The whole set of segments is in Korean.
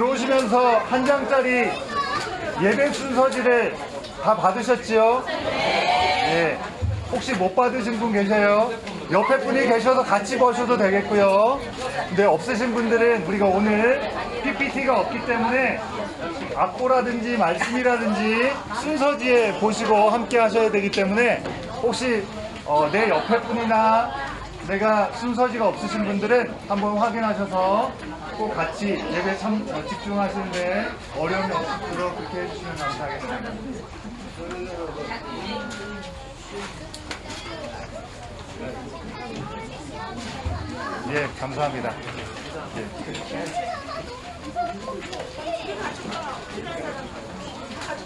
들어오시면서 한 장짜리 예배 순서지를 다 받으셨지요? 네. 혹시 못 받으신 분 계세요? 옆에 분이 계셔서 같이 보셔도 되겠고요. 근데 없으신 분들은 우리가 오늘 PPT가 없기 때문에 악보라든지 말씀이라든지 순서지에 보시고 함께 하셔야 되기 때문에 혹시 내 옆에 분이나 내가 순서지가 없으신 분들은 한번 확인하셔서 꼭 같이 예배 집중하시는데 어려움이 없도록 그렇게 해주시면 감사하겠습니다. 예, 감사합니다. 예.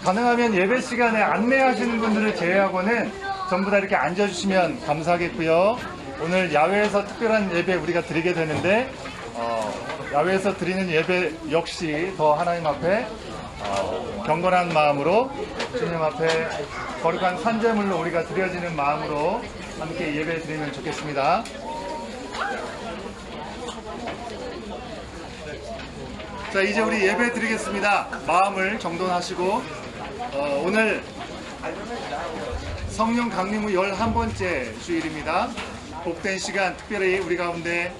가능하면 예배 시간에 안내하시는 분들을 제외하고는 전부 다 이렇게 앉아주시면 감사하겠고요. 오늘 야외에서 특별한 예배 우리가 드리게 되는데 야외에서 드리는 예배 역시 더 하나님 앞에 경건한 마음으로 주님 앞에 거룩한 산제물로 우리가 드려지는 마음으로 함께 예배 드리면 좋겠습니다. 자, 이제 우리 예배 드리겠습니다. 마음을 정돈하시고 오늘 성령 강림 후 11번째 주일입니다. 복된 시간 특별히 우리 가운데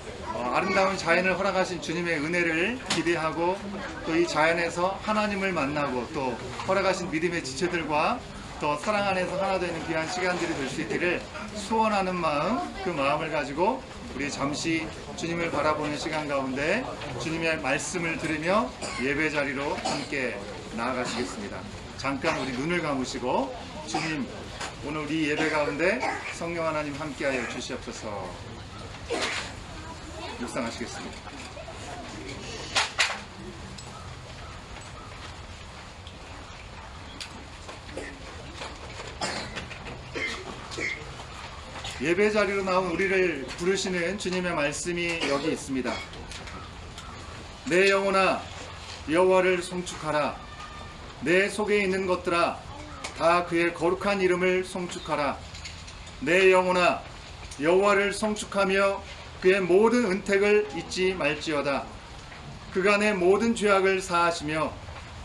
아름다운 자연을 허락하신 주님의 은혜를 기대하고 또 이 자연에서 하나님을 만나고 또 허락하신 믿음의 지체들과 또 사랑 안에서 하나 되는 귀한 시간들이 될 수 있기를 소원하는 마음, 그 마음을 가지고 우리 잠시 주님을 바라보는 시간 가운데 주님의 말씀을 들으며 예배 자리로 함께 나아가시겠습니다. 잠깐 우리 눈을 감으시고 주님 오늘 우리 예배 가운데 성령 하나님 함께하여 주시옵소서. 묵상하시겠습니다. 예배 자리로 나온 우리를 부르시는 주님의 말씀이 여기 있습니다. 내 영혼아 여호와를 송축하라. 내 속에 있는 것들아 다 그의 거룩한 이름을 송축하라. 내 영혼아 여호와를 송축하며 그의 모든 은택을 잊지 말지어다. 그가 내 모든 죄악을 사하시며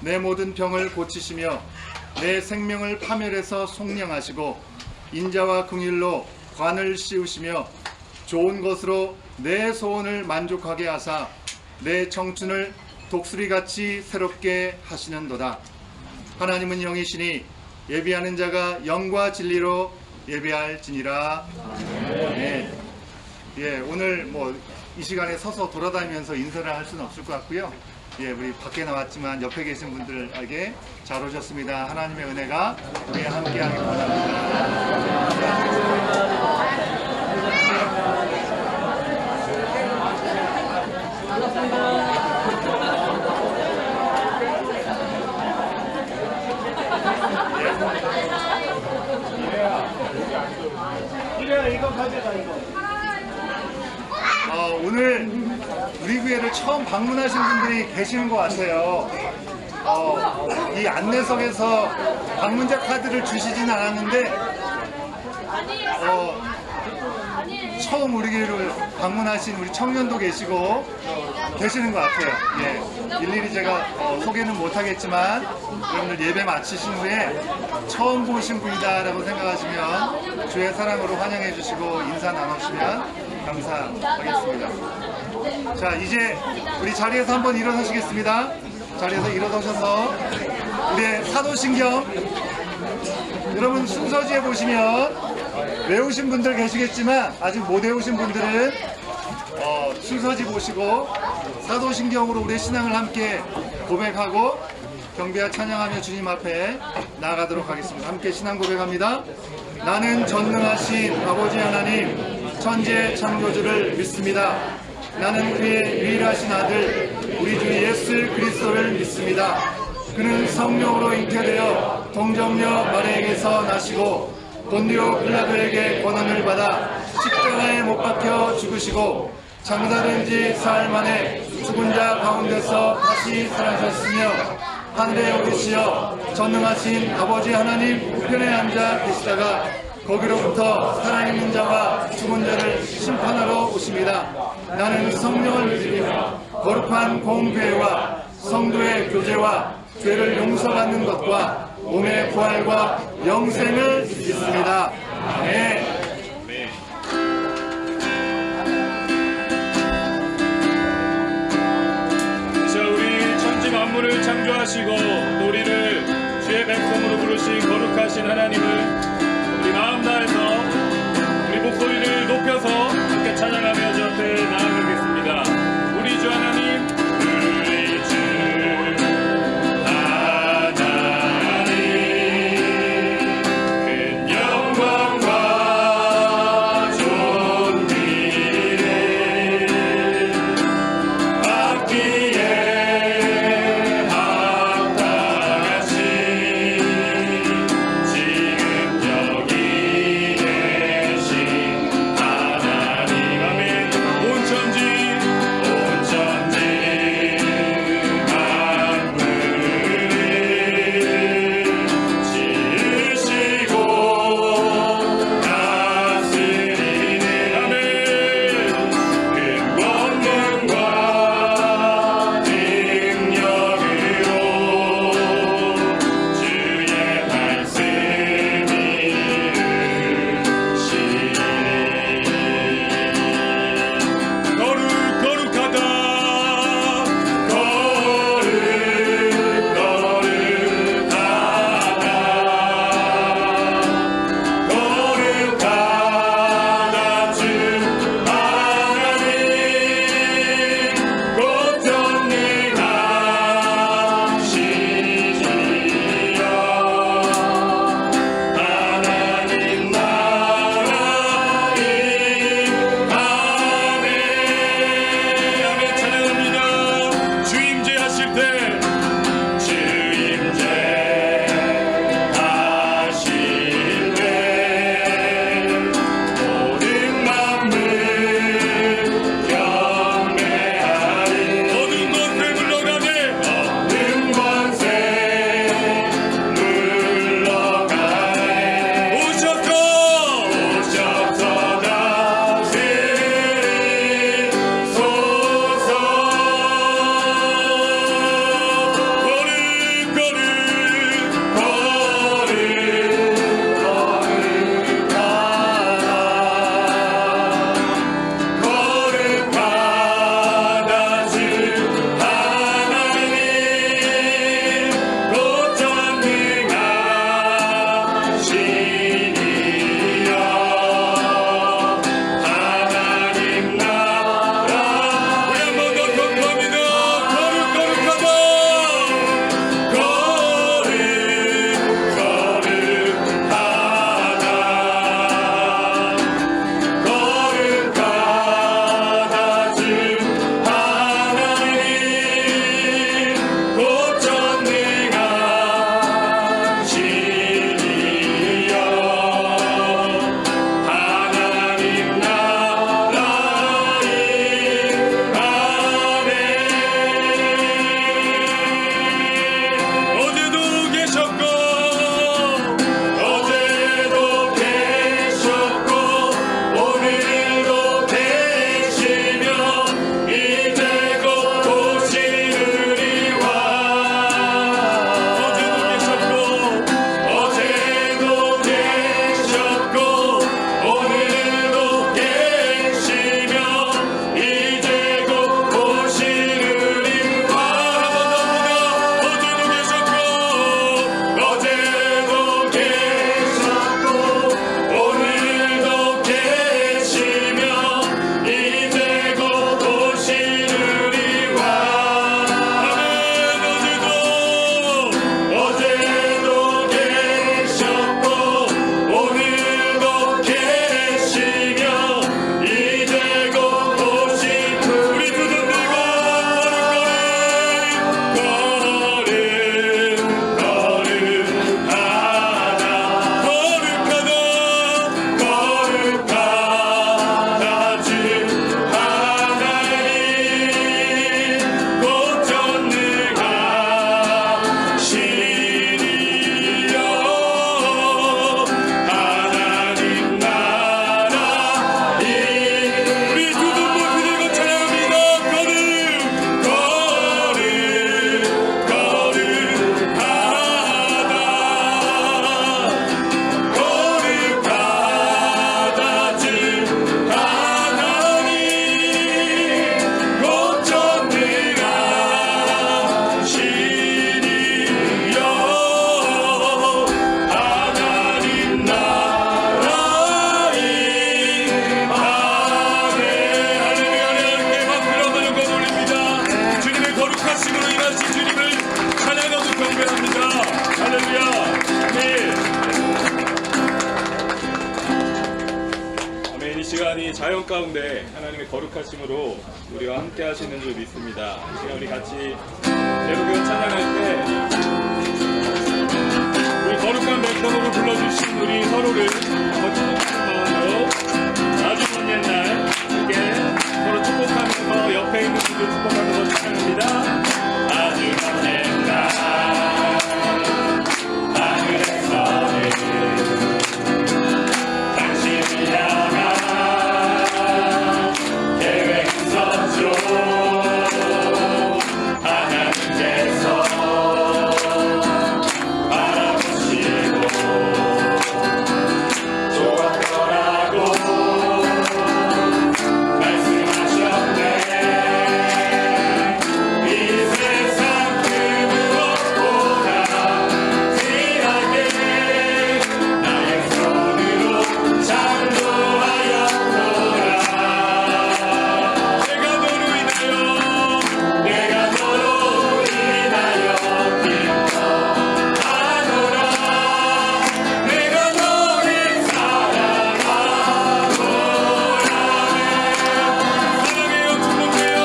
내 모든 병을 고치시며 내 생명을 파멸해서 속량하시고 인자와 긍휼로 관을 씌우시며 좋은 것으로 내 소원을 만족하게 하사 내 청춘을 독수리같이 새롭게 하시는도다. 하나님은 영이시니 예비하는 자가 영과 진리로 예배할지니라. 아멘. 예, 오늘 이 시간에 서서 돌아다니면서 인사를 할 수는 없을 것 같고요. 예, 우리 밖에 나왔지만 옆에 계신 분들에게 잘 오셨습니다. 하나님의 은혜가 우리와 함께하길 바랍니다. 이거 가져가 이거. 오늘 우리 교회를 처음 방문하신 분들이 계시는 것 같아요. 이 안내석에서 방문자 카드를 주시진 않았는데 처음 우리 교회를 방문하신 우리 청년도 계시고 계시는 것 같아요. 예, 일일이 제가 소개는 못하겠지만 여러분들 예배 마치신 후에 처음 보신 분이다라고 생각하시면 주의 사랑으로 환영해 주시고 인사 나누시면 감사하겠습니다. 자, 이제 우리 자리에서 한번 일어나시겠습니다. 자리에서 일어나셔서 우리의 사도신경 여러분 순서지에 보시면 외우신 분들 계시겠지만 아직 못 외우신 분들은 순서지 보시고 사도신경으로 우리의 신앙을 함께 고백하고 경배와 찬양하며 주님 앞에 나아가도록 하겠습니다. 함께 신앙 고백합니다. 나는 전능하신 아버지 하나님 천지의 창조주를 믿습니다. 나는 그의 유일하신 아들 우리 주 예수 그리스도를 믿습니다. 그는 성령으로 잉태되어 동정녀 마리아에게서 나시고 본디오 빌라도에게 권한을 받아 십자가에 못 박혀 죽으시고 장사된 지 사흘 만에 죽은 자 가운데서 다시 살아나셨으며 하늘에 오르시어 전능하신 아버지 하나님 우편에 앉아 계시다가 거기로부터 살아있는 자와 죽은 자를 심판하러 오십니다. 나는 성령을 믿으며 거룩한 공교회와 성도의 교제와 죄를 용서받는 것과 몸의 부활과 영생을 믿습니다. 아멘. 자, 우리 천지 만물을 창조하시고 또 우리를 주의 백성으로 부르신 거룩하신 하나님을 우리 마음 다해서 우리 목소리를 높여서 함께 찬양하며 주 앞에 나아가겠습니다. 우리 주 하나님, 우리 주 하나님, 큰 영광과 존귀를 받기에 합당하신 지금 여기 계신 하나님. 아멘. 온 천지 자연 가운데 하나님의 거룩하심으로 우리와 함께 하시는 줄 믿습니다. 이 시간 우리 같이 제도교회 찬양할 때 우리 거룩한 백성으로 불러주신 우리 서로를 거룩한 마음으로 아주 먼 옛날 함께 서로 축복하면서 옆에 있는 분들 축복하면서 찬양합니다. 아주 먼 옛날 하늘에서는 당신을 향한 계획 있었죠. 하나님께서 바라보시고 좋았더라고 말씀하셨네. 이 세상 그 무엇보다 귀하게 나의 손으로 창조하였노라. 내가 너로 인하여 기뻐하노라. 내가 너를 사랑하노라. 사랑해요. 축복해요.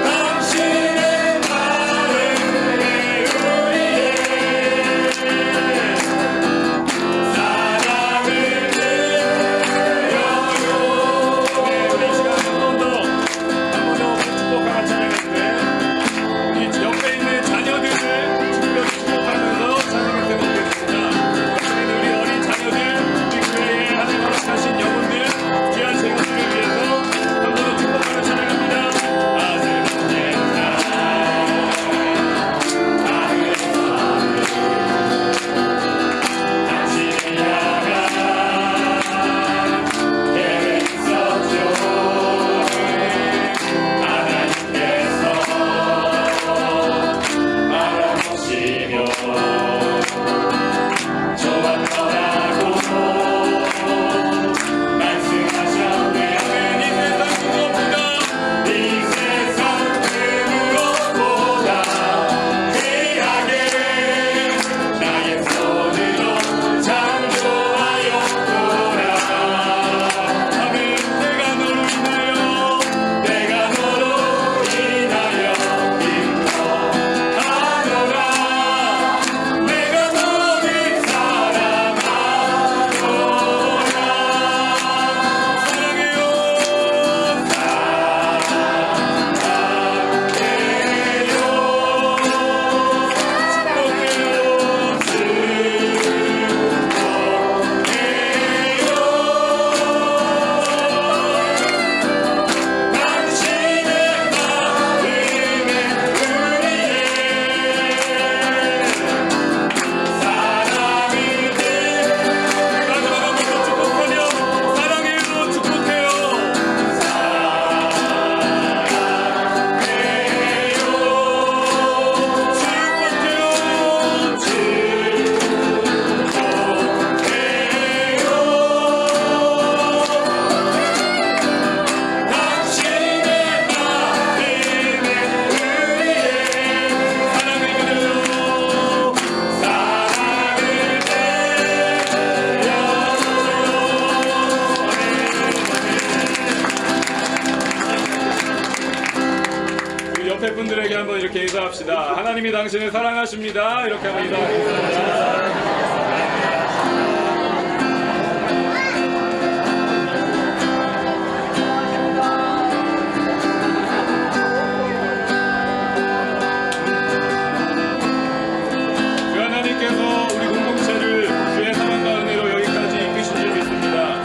당신의 마음을 우리의 사랑을 드려요. 우리 시간 한 번 더 축복하며 찬양했는데 이 옆에 있는 자녀들을 특별히 축복하면서 찬양을 해보겠습니다. 우리 어린 자녀들, 우리 교회에 하나님 허락하신 영혼들, 귀한 생활들을 위해서 한 번 더 축복하며 찬양합니다. 아주 먼 옛날 당신을 향한 계획 있었죠. 하나님께서 바라보시며 좋았더라고 말씀하셨네. 이 세상 그 무엇보다 귀하게 나의 손으로 창조하였노라. 아멘. 내가 너로 인하여 기뻐하노라. 내가 너를 사랑하노라. 당신의 마음에 우리의 사랑을 마지막 한 번 더 축복하며 사랑해요. 축복해요. 당신의 마음에 우리의 사랑을 드려요. 사랑을 우리 옆에 분들에게 한번 이렇게 인사합시다. 하나님이 당신을 사랑하십니다. 이렇게 한번 인사하겠습니다. 주 하나님께서 우리 공동체를 주의 사랑과 은혜로 여기까지 이끄신 줄 믿습니다.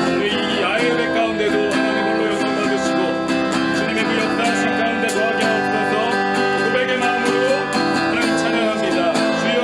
오늘 이 야외 가운데도 하나님 홀로 영광 받으시고 주님의 그 역사하신 가운데 거하게 하옵소서. 고백의 마음으로 하나님 찬양합니다. 주여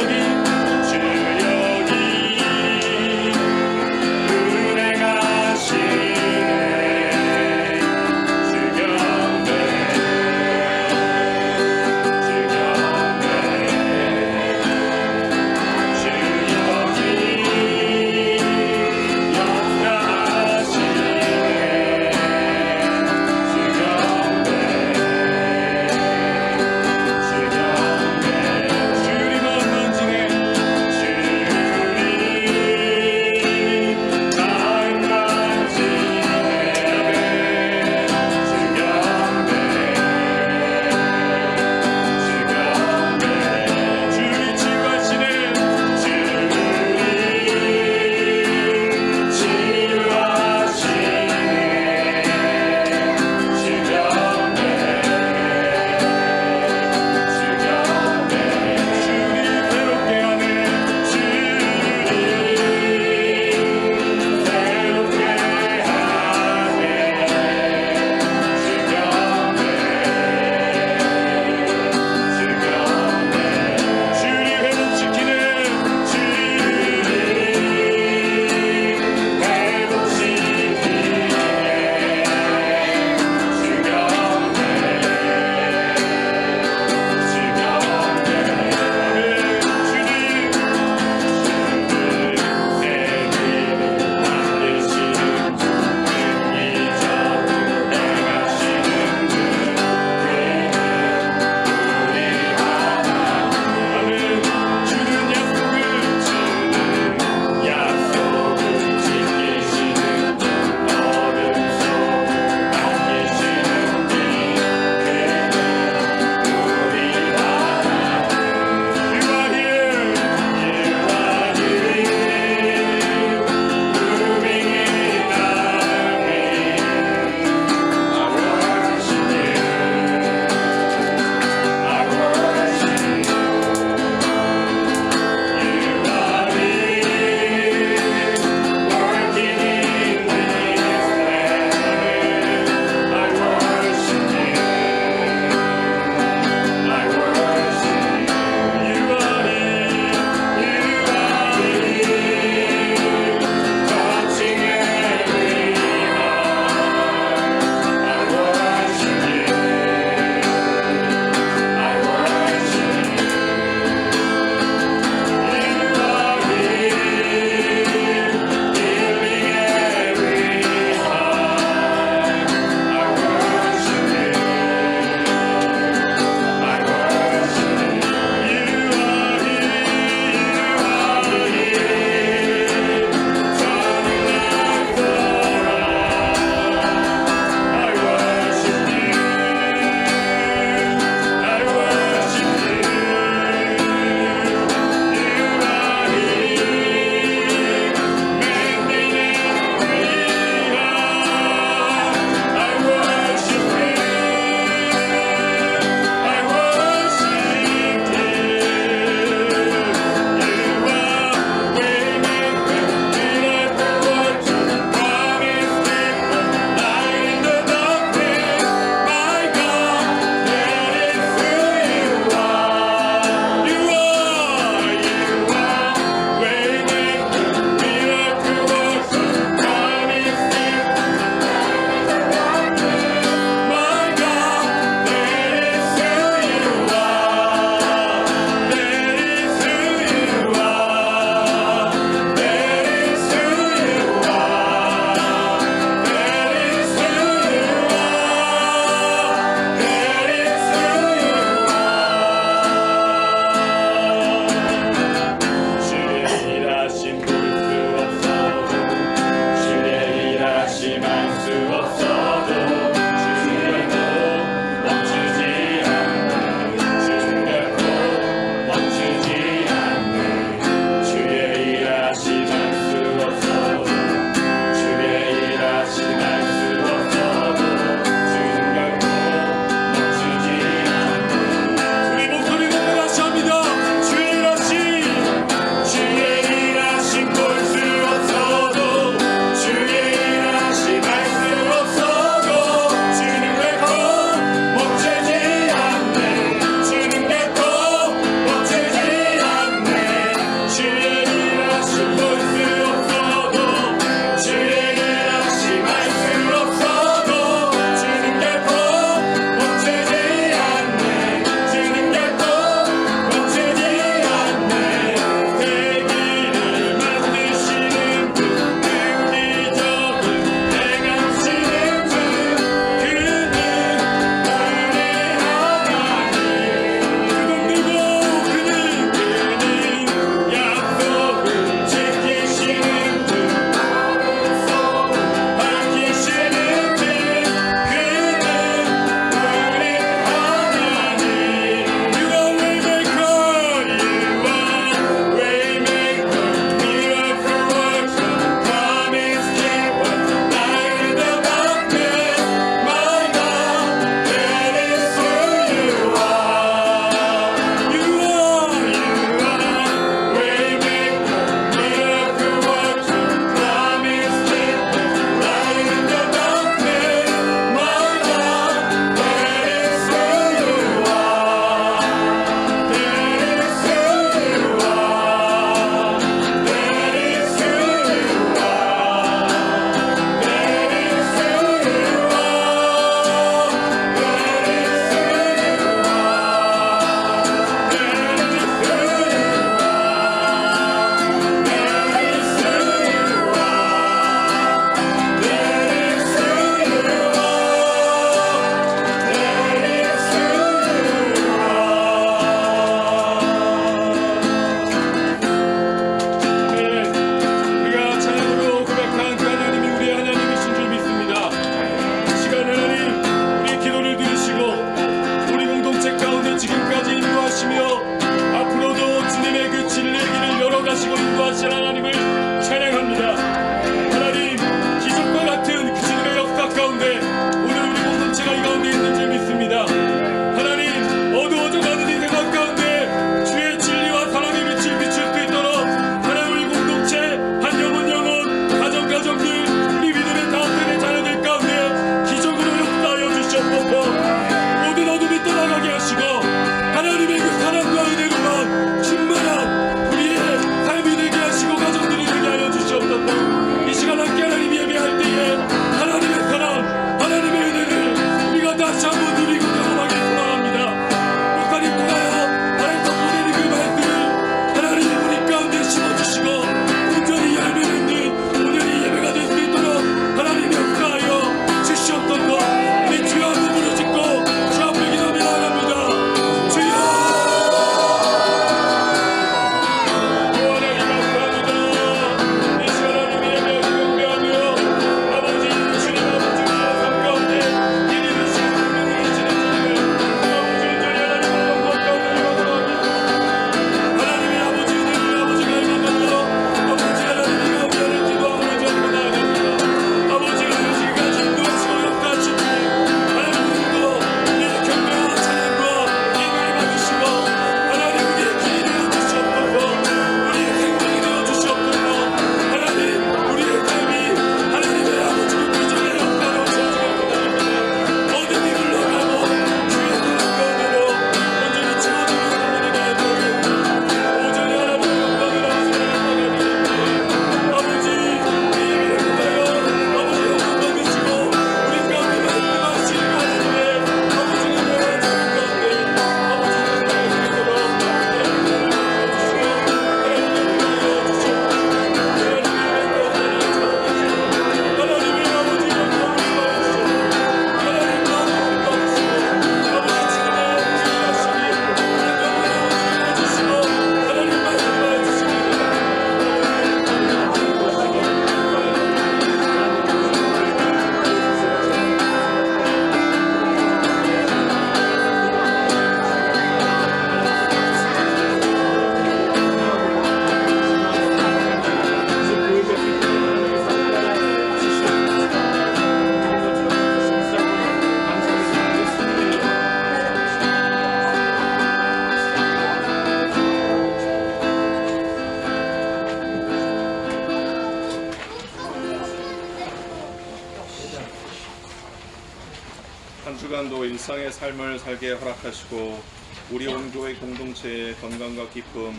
오늘도 일상의 삶을 살게 허락하시고 우리 온 교회 공동체의 건강과 기쁨,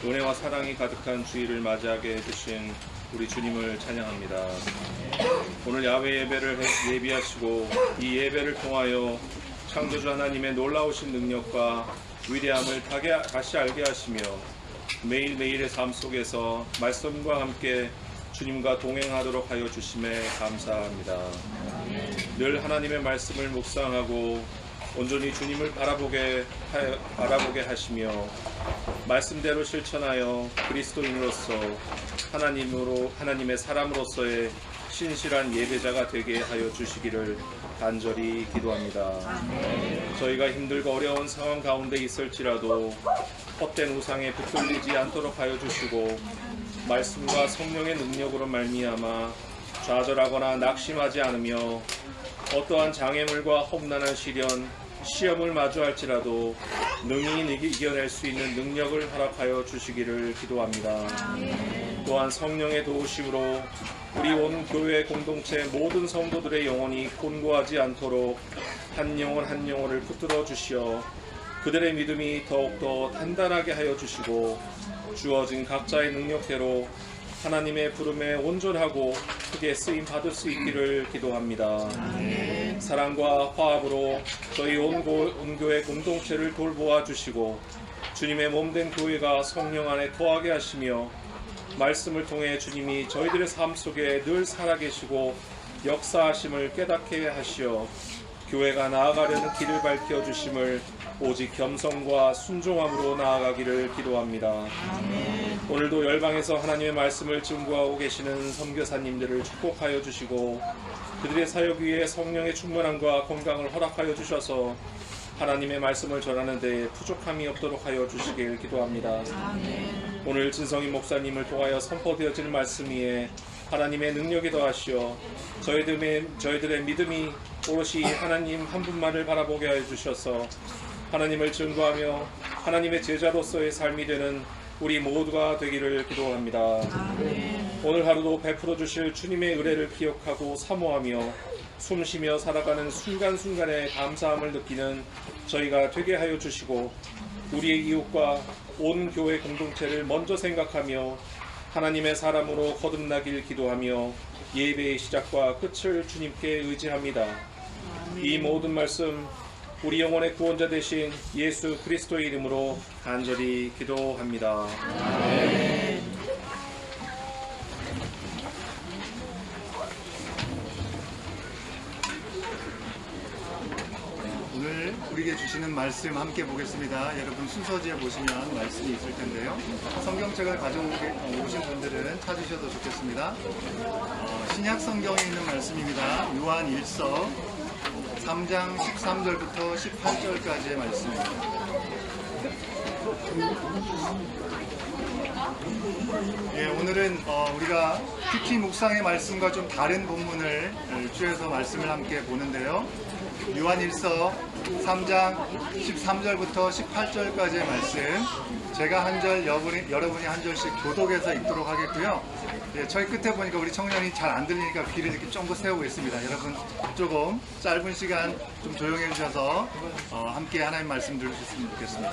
은혜와 사랑이 가득한 주일을 맞이하게 해주신 우리 주님을 찬양합니다. 오늘 야외 예배를 예비하시고 이 예배를 통하여 창조주 하나님의 놀라우신 능력과 위대함을 다시 알게 하시며 매일매일의 삶 속에서 말씀과 함께 주님과 동행하도록 하여 주심에 감사합니다. 늘 하나님의 말씀을 묵상하고 온전히 주님을 바라보게 하시며 말씀대로 실천하여 그리스도인으로서 하나님의 사람으로서의 신실한 예배자가 되게 하여 주시기를 간절히 기도합니다. 저희가 힘들고 어려운 상황 가운데 있을지라도 헛된 우상에 붙들리지 않도록 하여 주시고 말씀과 성령의 능력으로 말미암아 좌절하거나 낙심하지 않으며 어떠한 장애물과 험난한 시련, 시험을 마주할지라도 능히 이겨낼 수 있는 능력을 허락하여 주시기를 기도합니다. 또한 성령의 도우심으로 우리 온 교회 공동체 모든 성도들의 영혼이 곤고하지 않도록 한 영혼 한 영혼을 붙들어 주시어 그들의 믿음이 더욱더 단단하게 하여 주시고 주어진 각자의 능력대로 하나님의 부름에 온전하고 크게 쓰임 받을 수 있기를 기도합니다. 사랑과 화합으로 저희 온 교회 공동체를 돌보아 주시고 주님의 몸된 교회가 성령 안에 거하게 하시며 말씀을 통해 주님이 저희들의 삶 속에 늘 살아계시고 역사하심을 깨닫게 하시어 교회가 나아가려는 길을 밝혀주심을 오직 겸손과 순종함으로 나아가기를 기도합니다. 오늘도 열방에서 하나님의 말씀을 증거하고 계시는 선교사님들을 축복하여 주시고 그들의 사역 위에 성령의 충만함과 건강을 허락하여 주셔서 하나님의 말씀을 전하는 데에 부족함이 없도록 하여 주시길 기도합니다. 오늘 진성희 목사님을 통하여 선포되어지는 말씀 위에 하나님의 능력이 더하시어 저희들의 믿음이 오롯이 하나님 한 분만을 바라보게 하여 주셔서 하나님을 증거하며 하나님의 제자로서의 삶이 되는 우리 모두가 되기를 기도합니다. 오늘 하루도 베풀어 주실 주님의 은혜를 기억하고 사모하며 숨쉬며 살아가는 순간순간에 감사함을 느끼는 저희가 되게 하여 주시고 우리의 이웃과 온 교회 공동체를 먼저 생각하며 하나님의 사람으로 거듭나길 기도하며 예배의 시작과 끝을 주님께 의지합니다. 이 모든 말씀 우리 영혼의 구원자 되신 예수 그리스도의 이름으로 간절히 기도합니다. 아멘. 오늘 우리에게 주시는 말씀 함께 보겠습니다. 여러분 순서지에 보시면 말씀이 있을 텐데요. 성경책을 가져오신 분들은 찾으셔도 좋겠습니다. 신약 성경에 있는 말씀입니다. 요한 1서 3장 13절부터 18절까지의 말씀입니다. 예, 오늘은 우리가 PT 묵상의 말씀과 좀 다른 본문을 취해서 말씀을 함께 보는데요. 요한일서 3장 13절부터 18절까지의 말씀 제가 한 절, 여러분이 한 절씩 교독해서 읽도록 하겠고요. 예, 저희 끝에 보니까 우리 청년이 잘 안 들리니까 귀를 이렇게 쫑긋 세우고 있습니다. 여러분 조금 짧은 시간 좀 조용해 주셔서 함께 하나님 말씀 들으셨으면 좋겠습니다.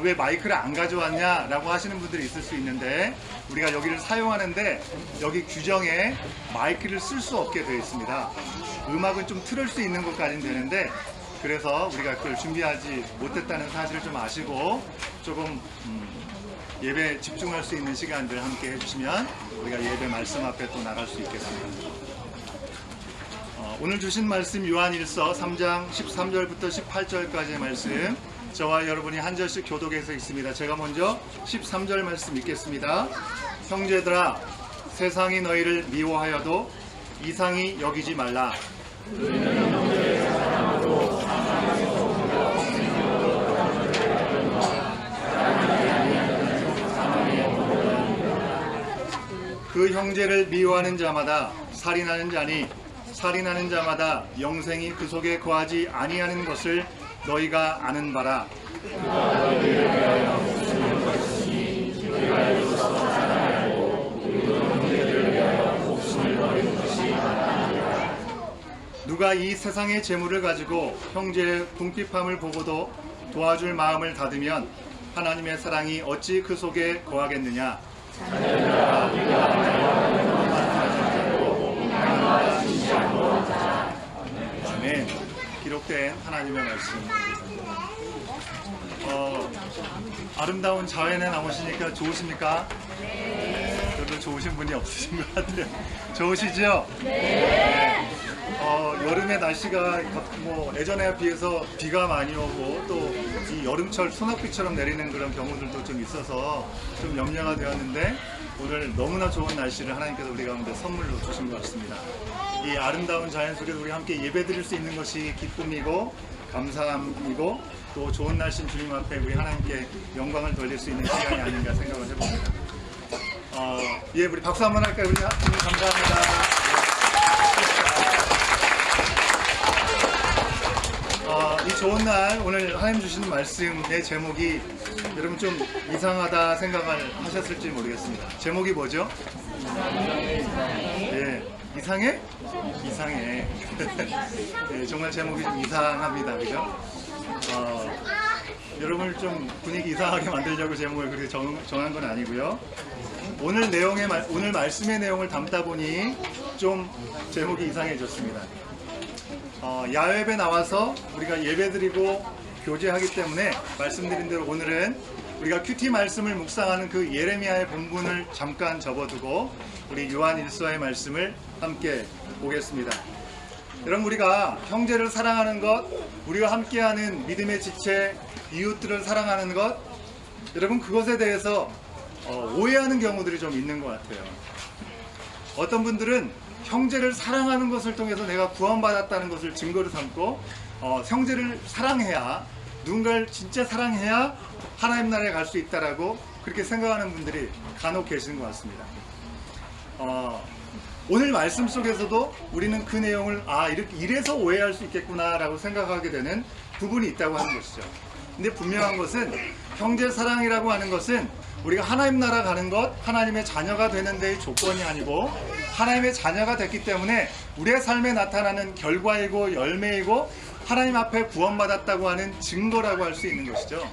왜 마이크를 안 가져왔냐 라고 하시는 분들이 있을 수 있는데 우리가 여기를 사용하는데 여기 규정에 마이크를 쓸 수 없게 되어 있습니다. 음악은 좀 틀을 수 있는 것까지는 되는데 그래서 우리가 그걸 준비하지 못했다는 사실을 좀 아시고 조금 예배에 집중할 수 있는 시간들 함께 해주시면 우리가 예배 말씀 앞에 또 나갈 수 있겠습니다. 오늘 주신 말씀 요한일서 3장 13절부터 18절까지의 말씀 저와 여러분이 한 절씩 교독해서 있습니다. 제가 먼저 13절 말씀 읽겠습니다. 형제들아 세상이 너희를 미워하여도 이상히 여기지 말라. 그 형제를 미워하는 자마다 살인하는 자니 살인하는 자마다 영생이 그 속에 거하지 아니하는 것을 너희가 아는 바라. 누가 이 세상의 재물을 가지고 형제의 궁핍함을 보고도 도와줄 마음을 닫으면 하나님의 사랑이 어찌 그 속에 거하겠느냐. 아멘. 기록된 하나님의 말씀. 아름다운 자연에 나오시니까 좋으십니까? 별로 좋으신 분이 없으신 것 같아요. 좋으시죠? 네. 여름의 날씨가 뭐 예전에 비해서 비가 많이 오고 또 이 여름철 소낙비처럼 내리는 그런 경우들도 좀 있어서 좀 염려가 되었는데 오늘 너무나 좋은 날씨를 하나님께서 우리 가운데 선물로 주신 것 같습니다. 이 아름다운 자연 속에서 우리 함께 예배드릴 수 있는 것이 기쁨이고 감사함이고 또 좋은 날씨인 주님 앞에 우리 하나님께 영광을 돌릴 수 있는 시간이 아닌가 생각을 해봅니다. 예, 우리 박수 한번 할까요? 우리 주님 감사합니다. 이 좋은 날 오늘 하나님 주시는 말씀의 제목이 여러분 좀 이상하다 생각을 하셨을지 모르겠습니다. 제목이 뭐죠? 예, 이상해? 이상해. 예, 정말 제목이 좀 이상합니다. 그죠? 여러분을 좀 분위기 이상하게 만들려고 제목을 그렇게 정한 건 아니고요. 오늘 말씀의 내용을 담다 보니 좀 제목이 이상해졌습니다. 야외에 나와서 우리가 예배드리고 교제하기 때문에 말씀드린 대로 오늘은 우리가 큐티 말씀을 묵상하는 그 예레미야의 본문을 잠깐 접어두고 우리 요한 1서의 말씀을 함께 보겠습니다. 여러분, 우리가 형제를 사랑하는 것, 우리가 함께하는 믿음의 지체, 이웃들을 사랑하는 것, 여러분 그것에 대해서 오해하는 경우들이 좀 있는 것 같아요. 어떤 분들은 형제를 사랑하는 것을 통해서 내가 구원받았다는 것을 증거로 삼고 형제를 사랑해야, 누군가를 진짜 사랑해야 하나님 나라에 갈 수 있다라고 그렇게 생각하는 분들이 간혹 계시는 것 같습니다. 오늘 말씀 속에서도 우리는 그 내용을 이래서 오해할 수 있겠구나 라고 생각하게 되는 부분이 있다고 하는 것이죠. 근데 분명한 것은 형제 사랑이라고 하는 것은 우리가 하나님 나라 가는 것, 하나님의 자녀가 되는 데의 조건이 아니고 하나님의 자녀가 됐기 때문에 우리의 삶에 나타나는 결과이고 열매이고 하나님 앞에 구원받았다고 하는 증거라고 할 수 있는 것이죠.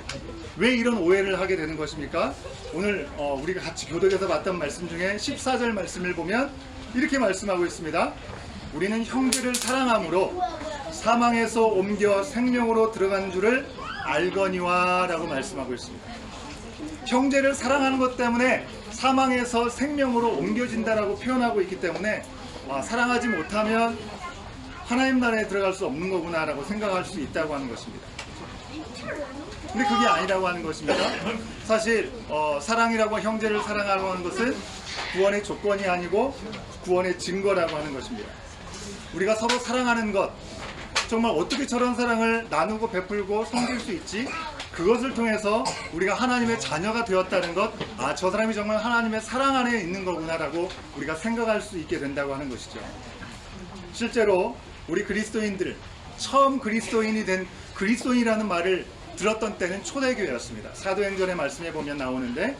왜 이런 오해를 하게 되는 것입니까? 오늘 우리가 같이 교독에서 봤던 말씀 중에 14절 말씀을 보면 이렇게 말씀하고 있습니다. 우리는 형제를 사랑함으로 사망에서 옮겨 생명으로 들어간 줄을 알거니와 라고 말씀하고 있습니다. 형제를 사랑하는 것 때문에 사망에서 생명으로 옮겨진다라고 표현하고 있기 때문에 사랑하지 못하면 하나님 나라에 들어갈 수 없는 거구나 라고 생각할 수 있다고 하는 것입니다. 근데 그게 아니라고 하는 것입니다. 사실 사랑이라고 형제를 사랑하라고 하는 것은 구원의 조건이 아니고 구원의 증거라고 하는 것입니다. 우리가 서로 사랑하는 것, 정말 어떻게 저런 사랑을 나누고 베풀고 섬길 수 있지? 그것을 통해서 우리가 하나님의 자녀가 되었다는 것, 저 사람이 정말 하나님의 사랑 안에 있는 거구나라고 우리가 생각할 수 있게 된다고 하는 것이죠. 실제로 우리 그리스도인들, 처음 그리스도인이 된 그리스도인이라는 말을 들었던 때는 초대교회였습니다. 사도행전의 말씀에 보면 나오는데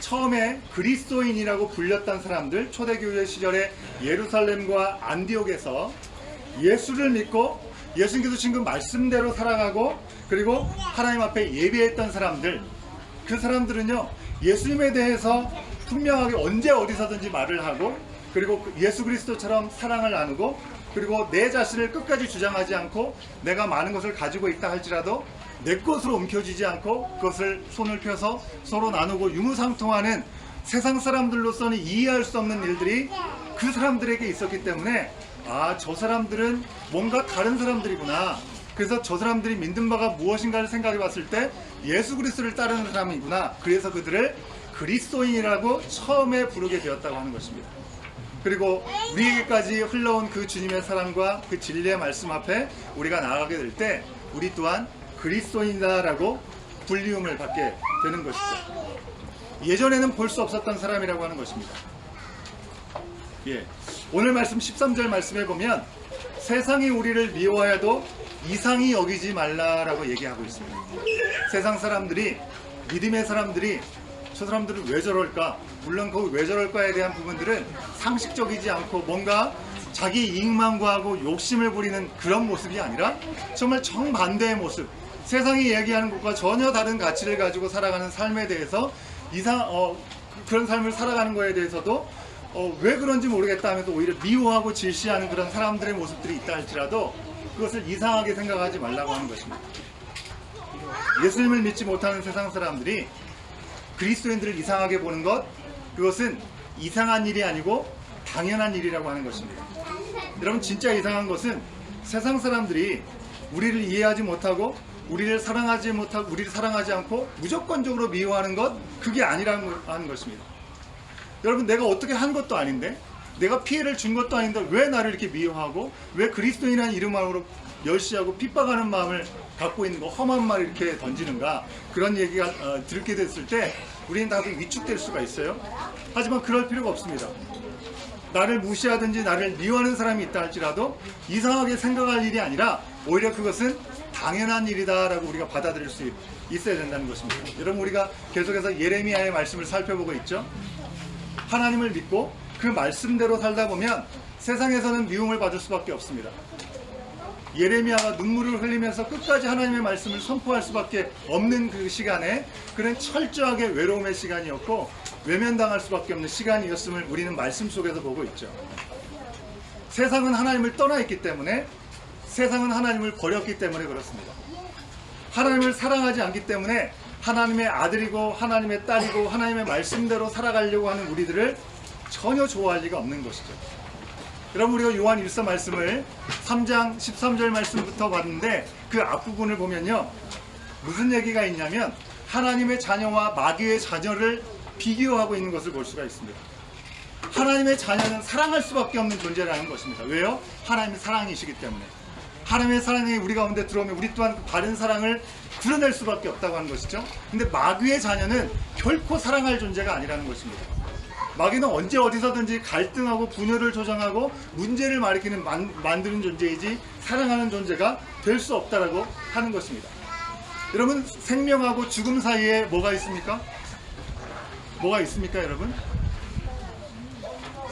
처음에 그리스도인이라고 불렸던 사람들, 초대교회 시절에 예루살렘과 안디옥에서 예수를 믿고 예수님께서 주신 그 말씀대로 살아가고 그리고 하나님 앞에 예배했던 사람들, 그 사람들은요 예수님에 대해서 분명하게 언제 어디서든지 말을 하고 그리고 예수 그리스도처럼 사랑을 나누고 그리고 내 자신을 끝까지 주장하지 않고 내가 많은 것을 가지고 있다 할지라도 내 것으로 움켜쥐지 않고 그것을 손을 펴서 서로 나누고 유무상통하는 세상 사람들로서는 이해할 수 없는 일들이 그 사람들에게 있었기 때문에 저 사람들은 뭔가 다른 사람들이구나. 그래서 저 사람들이 믿는 바가 무엇인가를 생각해 봤을 때 예수 그리스도를 따르는 사람이구나. 그래서 그들을 그리스도인이라고 처음에 부르게 되었다고 하는 것입니다. 그리고 우리에게까지 흘러온 그 주님의 사랑과 그 진리의 말씀 앞에 우리가 나아가게 될 때 우리 또한 그리스도인이다라고 불리움을 받게 되는 것이죠. 예전에는 볼 수 없었던 사람이라고 하는 것입니다. 오늘 말씀 13절 말씀에 보면 세상이 우리를 미워해도 이상히 여기지 말라라고 얘기하고 있습니다. 세상 사람들이, 믿음의 사람들이 저 사람들은 왜 저럴까? 물론 그 왜 저럴까에 대한 부분들은 상식적이지 않고 뭔가 자기 이익만 구하고 욕심을 부리는 그런 모습이 아니라 정말 정반대의 모습, 세상이 얘기하는 것과 전혀 다른 가치를 가지고 살아가는 삶에 대해서 그런 삶을 살아가는 거에 대해서도 왜 그런지 모르겠다 하면서 오히려 미워하고 질시하는 그런 사람들의 모습들이 있다 할지라도 그것을 이상하게 생각하지 말라고 하는 것입니다. 예수님을 믿지 못하는 세상 사람들이 그리스도인들을 이상하게 보는 것, 그것은 이상한 일이 아니고 당연한 일이라고 하는 것입니다. 여러분, 진짜 이상한 것은 세상 사람들이 우리를 이해하지 못하고 우리를 사랑하지 않고 무조건적으로 미워하는 것, 그게 아니라는 하는 것입니다. 여러분, 내가 어떻게 한 것도 아닌데, 내가 피해를 준 것도 아닌데 왜 나를 이렇게 미워하고 왜 그리스도인이라는 이름으로 멸시하고 핍박하는 마음을 갖고 있는 거, 험한 말을 이렇게 던지는가, 그런 얘기가 들게 됐을 때 우리는 다들 위축될 수가 있어요. 하지만 그럴 필요가 없습니다. 나를 무시하든지 나를 미워하는 사람이 있다 할지라도 이상하게 생각할 일이 아니라 오히려 그것은 당연한 일이다 라고 우리가 받아들일 수 있어야 된다는 것입니다. 여러분, 우리가 계속해서 예레미야의 말씀을 살펴보고 있죠. 하나님을 믿고 그 말씀대로 살다 보면 세상에서는 미움을 받을 수밖에 없습니다. 예레미야가 눈물을 흘리면서 끝까지 하나님의 말씀을 선포할 수밖에 없는 그 시간에 그는 철저하게 외로움의 시간이었고 외면당할 수밖에 없는 시간이었음을 우리는 말씀 속에서 보고 있죠. 세상은 하나님을 떠나 있기 때문에, 세상은 하나님을 버렸기 때문에 그렇습니다. 하나님을 사랑하지 않기 때문에 하나님의 아들이고 하나님의 딸이고 하나님의 말씀대로 살아가려고 하는 우리들을 전혀 좋아할 리가 없는 것이죠. 여러분, 우리가 요한 1서 말씀을 3장 13절 말씀부터 봤는데 그 앞부분을 보면요, 무슨 얘기가 있냐면 하나님의 자녀와 마귀의 자녀를 비교하고 있는 것을 볼 수가 있습니다. 하나님의 자녀는 사랑할 수밖에 없는 존재라는 것입니다. 왜요? 하나님이 사랑이시기 때문에. 하나님의 사랑이 우리 가운데 들어오면 우리 또한 다른 사랑을 드러낼 수밖에 없다고 하는 것이죠. 근데 마귀의 자녀는 결코 사랑할 존재가 아니라는 것입니다. 마귀는 언제 어디서든지 갈등하고 분열을 조장하고 문제를 만드는 존재이지 사랑하는 존재가 될 수 없다라고 하는 것입니다. 여러분, 생명하고 죽음 사이에 뭐가 있습니까? 뭐가 있습니까, 여러분?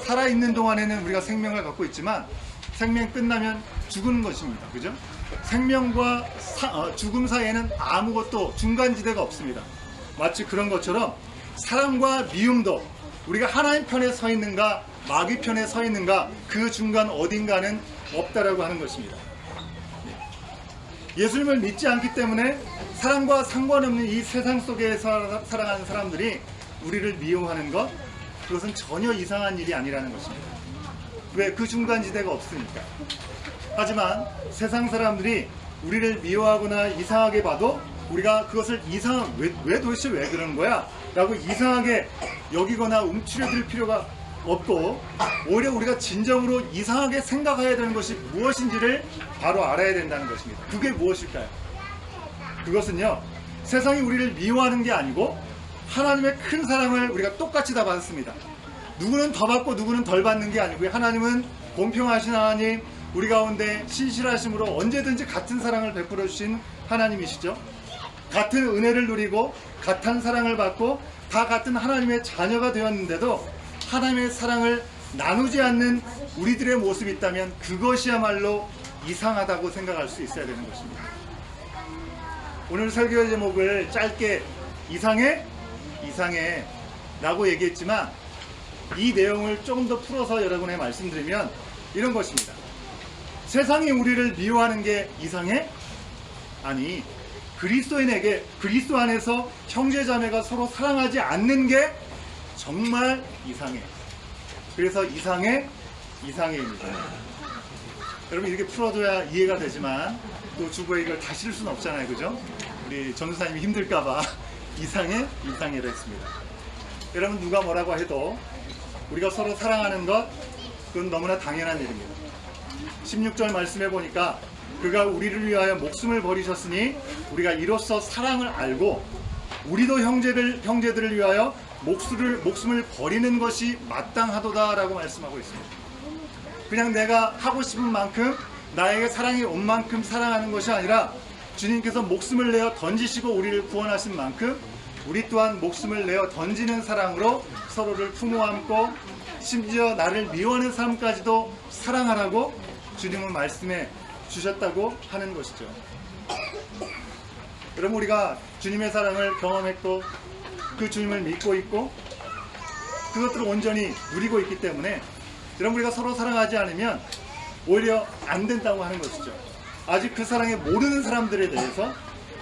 살아있는 동안에는 우리가 생명을 갖고 있지만 생명 끝나면 죽는 것입니다. 그죠? 생명과 죽음 사이에는 아무것도 중간지대가 없습니다. 마치 그런 것처럼 사랑과 미움도 우리가 하나님 편에 서 있는가 마귀 편에 서 있는가, 그 중간 어딘가는 없다라고 하는 것입니다. 예수님을 믿지 않기 때문에 사랑과 상관없는 이 세상 속에 살아가는 사람들이 우리를 미워하는 것, 그것은 전혀 이상한 일이 아니라는 것입니다. 왜? 그 중간지대가 없으니까. 하지만 세상 사람들이 우리를 미워하거나 이상하게 봐도 우리가 그것을 왜 도대체 왜 그러는 거야? 라고 이상하게 여기거나 움츠려들 필요가 없고, 오히려 우리가 진정으로 이상하게 생각해야 되는 것이 무엇인지를 바로 알아야 된다는 것입니다. 그게 무엇일까요? 그것은요, 세상이 우리를 미워하는 게 아니고 하나님의 큰 사랑을 우리가 똑같이 다 받았습니다. 누구는 더 받고 누구는 덜 받는 게 아니고요, 하나님은 공평하신 하나님, 우리 가운데 신실하심으로 언제든지 같은 사랑을 베풀어 주신 하나님이시죠. 같은 은혜를 누리고 같은 사랑을 받고 다 같은 하나님의 자녀가 되었는데도 하나님의 사랑을 나누지 않는 우리들의 모습이 있다면 그것이야말로 이상하다고 생각할 수 있어야 되는 것입니다. 오늘 설교 제목을 짧게 이상해 라고 얘기했지만 이 내용을 조금 더 풀어서 여러분에 말씀드리면 이런 것입니다. 세상이 우리를 미워하는 게 이상해? 아니, 그리스도인에게 그리스도 안에서 형제자매가 서로 사랑하지 않는 게 정말 이상해. 그래서 이상해입니다. 여러분, 이렇게 풀어줘야 이해가 되지만 또 주부에 이걸 다 실을 수는 없잖아요, 그죠? 우리 전도사님이 힘들까봐 이상해로 했습니다. 여러분, 누가 뭐라고 해도 우리가 서로 사랑하는 것, 그건 너무나 당연한 일입니다. 16절 말씀해 보니까 그가 우리를 위하여 목숨을 버리셨으니 우리가 이로써 사랑을 알고 우리도 형제들을 위하여 목숨을 버리는 것이 마땅하도다 라고 말씀하고 있습니다. 그냥 내가 하고 싶은 만큼 나에게 사랑이 온 만큼 사랑하는 것이 아니라 주님께서 목숨을 내어 던지시고 우리를 구원하신 만큼 우리 또한 목숨을 내어 던지는 사랑으로 서로를 품어 안고 심지어 나를 미워하는 사람까지도 사랑하라고 주님은 말씀해 주셨다고 하는 것이죠. 여러분, 우리가 주님의 사랑을 경험했고 그 주님을 믿고 있고 그것들을 온전히 누리고 있기 때문에 여러분, 우리가 서로 사랑하지 않으면 오히려 안 된다고 하는 것이죠. 아직 그 사랑에 모르는 사람들에 대해서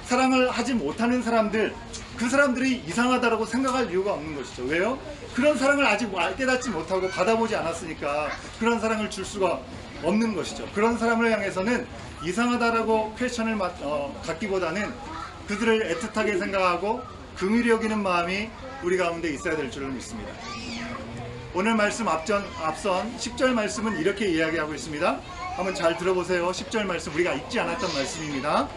사랑을 하지 못하는 사람들, 그 사람들이 이상하다고 생각할 이유가 없는 것이죠. 왜요? 그런 사랑을 아직 깨닫지 못하고 받아보지 않았으니까 그런 사랑을 줄 수가 없는 것이죠. 그런 사람을 향해서는 이상하다라고 퀘션을 갖기보다는 그들을 애틋하게 생각하고 긍휼히 여기는 마음이 우리 가운데 있어야 될 줄로 믿습니다. 오늘 말씀 앞선 10절 말씀은 이렇게 이야기하고 있습니다. 한번 잘 들어보세요. 10절 말씀, 우리가 읽지 않았던 말씀입니다.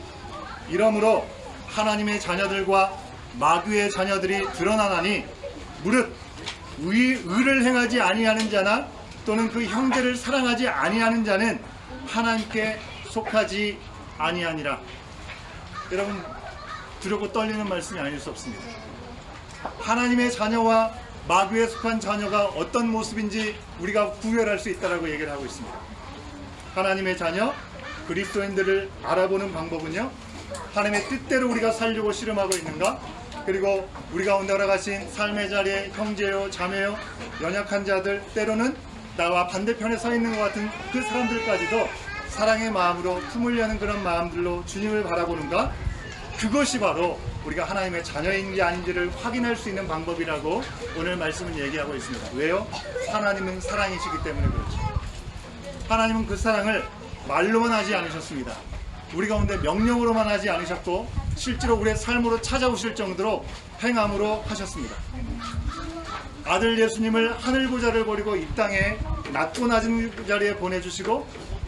이러므로 하나님의 자녀들과 마귀의 자녀들이 드러나나니 무릇 의를 행하지 아니하는 자나 또는 그 형제를 사랑하지 아니하는 자는 하나님께 속하지 아니하니라. 여러분, 두렵고 떨리는 말씀이 아닐 수 없습니다. 하나님의 자녀와 마귀에 속한 자녀가 어떤 모습인지 우리가 구별할 수 있다고 얘기를 하고 있습니다. 하나님의 자녀, 그리스도인들을 알아보는 방법은요, 하나님의 뜻대로 우리가 살려고 씨름하고 있는가, 그리고 우리 가운데 허락하신 삶의 자리에 형제요, 자매요, 연약한 자들, 때로는 나와 반대편에 서 있는 것 같은 그 사람들까지도 사랑의 마음으로 품을 여는 그런 마음들로 주님을 바라보는가, 그것이 바로 우리가 하나님의 자녀인지 아닌지를 확인할 수 있는 방법이라고 오늘 말씀은 얘기하고 있습니다. 왜요? 하나님은 사랑이시기 때문에 그렇죠. 하나님은 그 사랑을 말로만 하지 않으셨습니다. 우리 가운데 명령으로만 하지 않으셨고 실제로 우리의 삶으로 찾아오실 정도로 행함으로 하셨습니다. 아들 예수님을 하늘 보좌를 버리고 이 땅에 낮고 낮은 자리에 보내주시고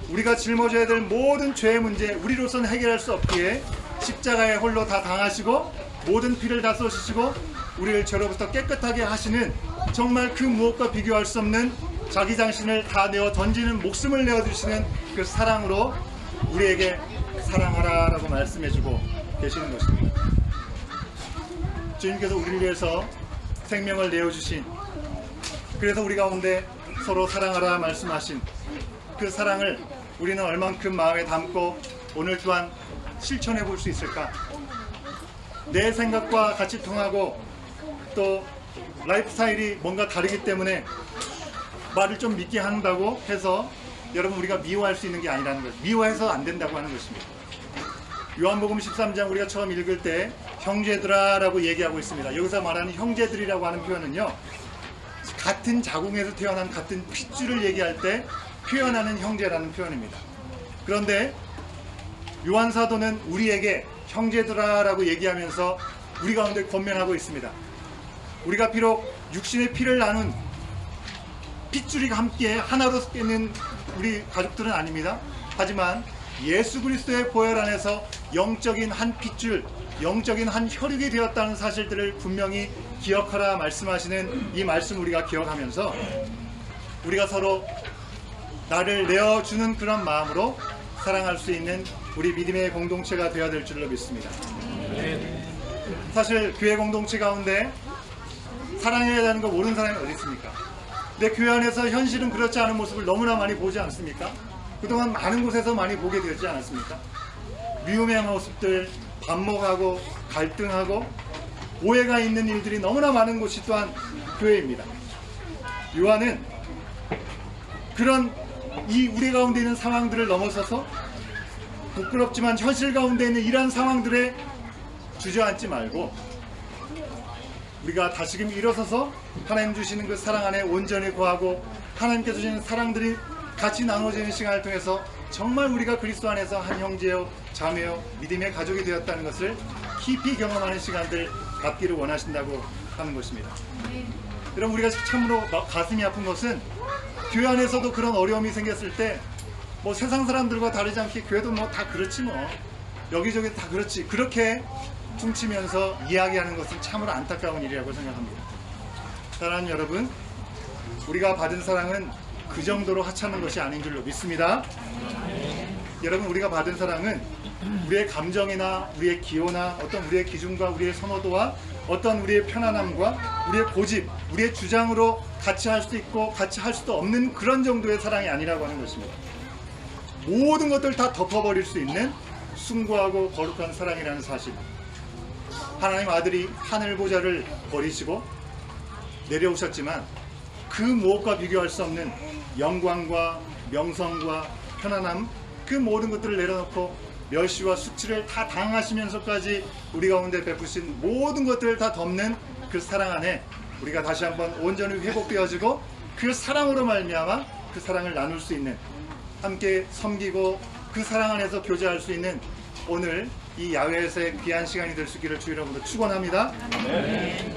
우리가 짊어져야 될 모든 죄의 문제, 우리로서는 해결할 수 없기에 십자가에 홀로 다 당하시고 모든 피를 다 쏟으시고 우리를 죄로부터 깨끗하게 하시는, 정말 그 무엇과 비교할 수 없는 자기 자신을 다 내어 던지는, 목숨을 내어주시는 그 사랑으로 우리에게 사랑하라 라고 말씀해주고 계시는 것입니다. 주님께서 우리를 위해서 생명을 내어주신, 그래서 우리 가운데 서로 사랑하라 말씀하신 그 사랑을 우리는 얼만큼 마음에 담고 오늘 또한 실천해 볼 수 있을까? 내 생각과 같이 통하고 또 라이프 스타일이 뭔가 다르기 때문에 말을 좀 믿게 한다고 해서 여러분 우리가 미워할 수 있는 게 아니라는 거죠. 미워해서 안 된다고 하는 것입니다. 요한복음 13장 우리가 처음 읽을 때 형제들아 라고 얘기하고 있습니다. 여기서 말하는 형제들이라고 하는 표현은요, 같은 자궁에서 태어난 같은 핏줄을 얘기할 때 표현하는 형제라는 표현입니다. 그런데 요한 사도는 우리에게 형제들아 라고 얘기하면서 우리 가운데 권면하고 있습니다. 우리가 비록 육신의 피를 나눈 핏줄이 함께 하나로 있는 우리 가족들은 아닙니다. 하지만 예수 그리스도의 보혈 안에서 영적인 한 핏줄, 영적인 한 혈육이 되었다는 사실들을 분명히 기억하라 말씀하시는 이 말씀 우리가 기억하면서 우리가 서로 나를 내어주는 그런 마음으로 사랑할 수 있는 우리 믿음의 공동체가 되어야 될 줄로 믿습니다. 사실 교회 공동체 가운데 사랑해야 하는 거 모르는 사람이 어디 있습니까? 근데 교회 안에서 현실은 그렇지 않은 모습을 너무나 많이 보지 않습니까? 그동안 많은 곳에서 많이 보게 되었지 않았습니까? 미움의 모습들, 반목하고 갈등하고 오해가 있는 일들이 너무나 많은 곳이 또한 교회입니다. 요한은 그런 이 우리 가운데 있는 상황들을 넘어서서 부끄럽지만 현실 가운데 있는 이러한 상황들에 주저앉지 말고 우리가 다시금 일어서서 하나님 주시는 그 사랑 안에 온전히 거하고 하나님께서 주시는 사랑들이 같이 나눠지는 시간을 통해서 정말 우리가 그리스도 안에서 한 형제요, 자매요, 믿음의 가족이 되었다는 것을 깊이 경험하는 시간들 갖기를 원하신다고 하는 것입니다. 여러분, 우리가 참으로 가슴이 아픈 것은 교회 안에서도 그런 어려움이 생겼을 때 뭐 세상 사람들과 다르지 않게 교회도 뭐 다 그렇지 뭐 여기저기 다 그렇지 그렇게 퉁치면서 이야기하는 것은 참으로 안타까운 일이라고 생각합니다. 사랑하는 여러분, 우리가 받은 사랑은 그 정도로 하찮은 것이 아닌 줄로 믿습니다. 여러분, 우리가 받은 사랑은 우리의 감정이나 우리의 기호나 어떤 우리의 기준과 우리의 선호도와 어떤 우리의 편안함과 우리의 고집, 우리의 주장으로 같이 할 수도 있고 같이 할 수도 없는 그런 정도의 사랑이 아니라고 하는 것입니다. 모든 것들을 다 덮어버릴 수 있는 숭고하고 거룩한 사랑이라는 사실. 하나님 아들이 하늘 보좌를 버리시고 내려오셨지만 그 무엇과 비교할 수 없는 영광과 명성과 편안함, 그 모든 것들을 내려놓고 멸시와 수치를 다 당하시면서까지 우리 가운데 베푸신 모든 것들을 다 덮는 그 사랑 안에 우리가 다시 한번 온전히 회복되어지고 그 사랑으로 말미암아 그 사랑을 나눌 수 있는, 함께 섬기고 그 사랑 안에서 교제할 수 있는 오늘 이 야외에서의 귀한 시간이 될 수 있기를 주 이름으로 축원합니다.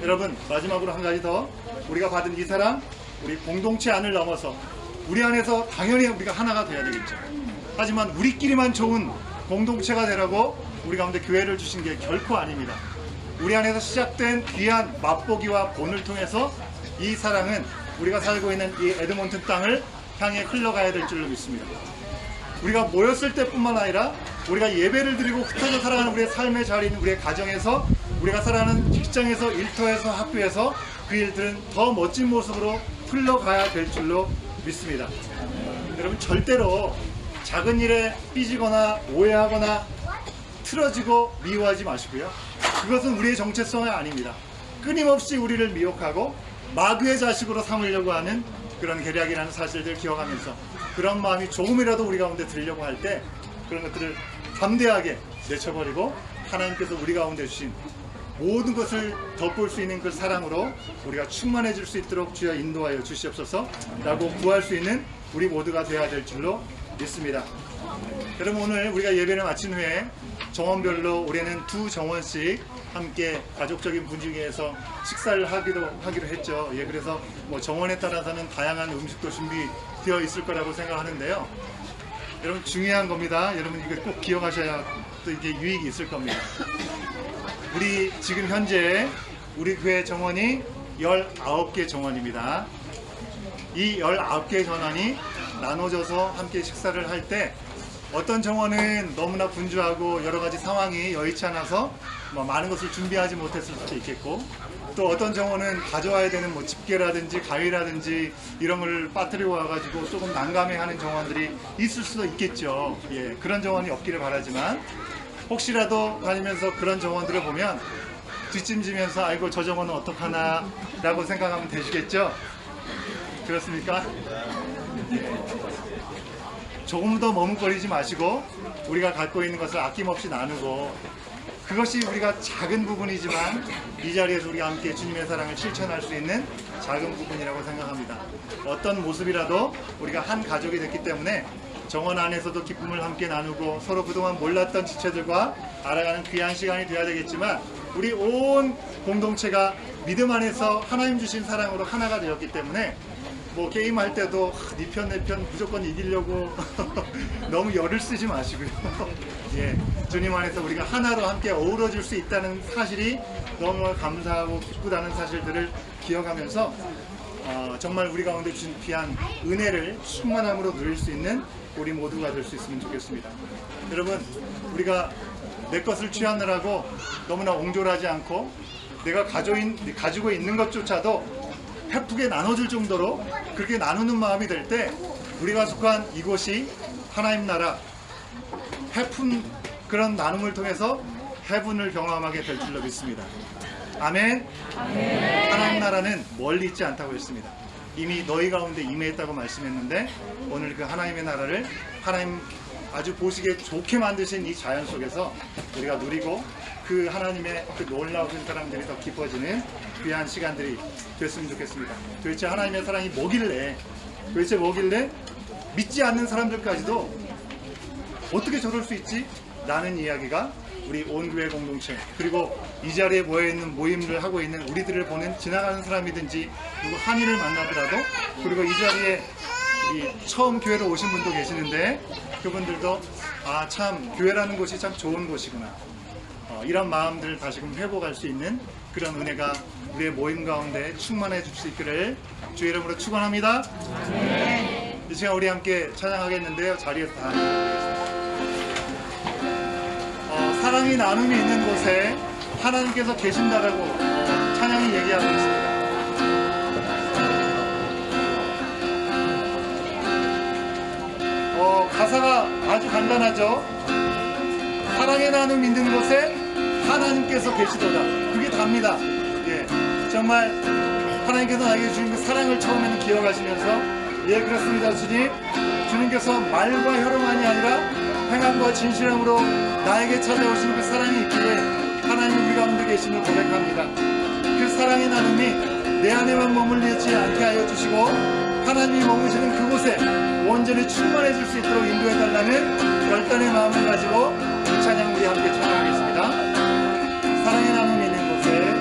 여러분, 마지막으로 한 가지 더, 우리가 받은 이 사랑, 우리 공동체 안을 넘어서 우리 안에서 당연히 우리가 하나가 돼야 되겠죠. 하지만 우리끼리만 좋은 공동체가 되라고 우리 가운데 교회를 주신 게 결코 아닙니다. 우리 안에서 시작된 귀한 맛보기와 본을 통해서 이 사랑은 우리가 살고 있는 이 에드몬튼 땅을 향해 흘러가야 될 줄로 믿습니다. 우리가 모였을 때뿐만 아니라 우리가 예배를 드리고 흩어져 살아가는 우리의 삶의 자리인 우리의 가정에서, 우리가 살아가는 직장에서, 일터에서, 학교에서 그 일들은 더 멋진 모습으로 흘러가야 될 줄로 믿습니다. 여러분, 절대로 작은 일에 삐지거나 오해하거나 틀어지고 미워하지 마시고요. 그것은 우리의 정체성이 아닙니다. 끊임없이 우리를 미혹하고 마귀의 자식으로 삼으려고 하는 그런 계략이라는 사실들을 기억하면서 그런 마음이 조금이라도 우리 가운데 들려고 할 때 그런 것들을 담대하게 내쳐버리고 하나님께서 우리 가운데 주신 모든 것을 덮을 수 있는 그 사랑으로 우리가 충만해질 수 있도록 주여 인도하여 주시옵소서 라고 구할 수 있는 우리 모두가 되어야 될 줄로 믿습니다. 여러분, 오늘 우리가 예배를 마친 후에 정원별로 올해는 2정원씩 함께 가족적인 분위기에서 식사를 하기로 했죠. 예, 그래서 뭐 정원에 따라서는 다양한 음식도 준비되어 있을 거라고 생각하는데요. 여러분, 중요한 겁니다. 여러분, 이거 꼭 기억하셔야 또 이게 유익이 있을 겁니다. 우리 지금 현재 우리 교회 정원이 19개 정원입니다. 이 19개 정원이 나눠져서 함께 식사를 할 때 어떤 정원은 너무나 분주하고 여러 가지 상황이 여의치 않아서 많은 것을 준비하지 못했을 수도 있겠고, 또 어떤 정원은 가져와야 되는 뭐 집게라든지 가위라든지 이런 걸 빠뜨리고 와가지고 조금 난감해하는 정원들이 있을 수도 있겠죠. 예, 그런 정원이 없기를 바라지만 혹시라도 다니면서 그런 정원들을 보면 뒷짐지면서 아이고 저 정원은 어떡하나 라고 생각하면 되시겠죠? 그렇습니까? 조금 더 머뭇거리지 마시고 우리가 갖고 있는 것을 아낌없이 나누고, 그것이 우리가 작은 부분이지만 이 자리에서 우리가 함께 주님의 사랑을 실천할 수 있는 작은 부분이라고 생각합니다. 어떤 모습이라도 우리가 한 가족이 됐기 때문에 정원 안에서도 기쁨을 함께 나누고 서로 그동안 몰랐던 지체들과 알아가는 귀한 시간이 되어야 되겠지만, 우리 온 공동체가 믿음 안에서 하나님 주신 사랑으로 하나가 되었기 때문에 뭐 게임할 때도 네 편 내 편 무조건 이기려고 너무 열을 쓰지 마시고요. 예, 주님 안에서 우리가 하나로 함께 어우러질 수 있다는 사실이 너무 감사하고 기쁘다는 사실들을 기억하면서 정말 우리 가운데 주신 귀한 은혜를 충만함으로 누릴 수 있는 우리 모두가 될 수 있으면 좋겠습니다. 여러분, 우리가 내 것을 취하느라고 너무나 옹졸하지 않고 내가 가지고 있는 것조차도 헤프게 나눠줄 정도로 그렇게 나누는 마음이 될 때 우리가 속한 이곳이 하나님 나라, 헤픈 그런 나눔을 통해서 헤븐을 경험하게 될 줄로 믿습니다. 아멘. 하나님 나라는 멀리 있지 않다고 했습니다. 이미 너희 가운데 임해있다고 말씀했는데 오늘 그 하나님의 나라를 하나님 아주 보시기에 좋게 만드신 이 자연 속에서 우리가 누리고 그 하나님의 그 놀라우신 사랑들이 더 깊어지는 귀한 시간들이 됐으면 좋겠습니다. 도대체 하나님의 사랑이 뭐길래, 믿지 않는 사람들까지도 어떻게 저럴 수 있지? 라는 이야기가 우리 온 교회 공동체, 그리고 이 자리에 모여있는 모임을 하고 있는 우리들을 보는 지나가는 사람이든지 누구 한인을 만나더라도, 그리고 이 자리에 우리 처음 교회로 오신 분도 계시는데 그분들도 아, 참 교회라는 곳이 참 좋은 곳이구나, 이런 마음들을 다시금 회복할 수 있는 그런 은혜가 우리의 모임 가운데 충만해 줄 수 있기를 주의 이름으로 축원합니다. 이 시간 우리 함께 찬양하겠는데요. 자리에서 다 함께 하겠습니다. 사랑이 나눔이 있는 곳에 하나님께서 계신다라고 찬양이 얘기하고 있습니다. 가사가 아주 간단하죠. 사랑의 나눔 있는 곳에 하나님께서 계시도다. 그게 답니다. 예, 정말 하나님께서 나에게 주신 그 사랑을 처음에는 기억하시면서, 예, 그렇습니다, 주님. 주님께서 말과 혀로만이 아니라 행함과 진실함으로 나에게 찾아오신 그 사랑이 있기에 하나님 우리 가운데 계심을 고백합니다. 그 사랑의 나눔이 내 안에만 머물리지 않게 하여 주시고 하나님이 머무시는 그곳에 온전히 충만해질 수 있도록 인도해달라는 결단의 마음을 가지고 이 찬양 우리 함께 찬양하겠습니다. 사랑의 나눔이 있는 곳에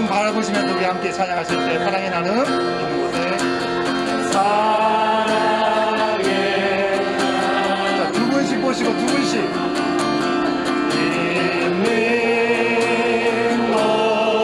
바라보시면서 우리 함께 찬양하실 때 사랑의 나눔 있는 곳에 사랑의 자, 두 분씩 보시고 두 분씩 있는 곳에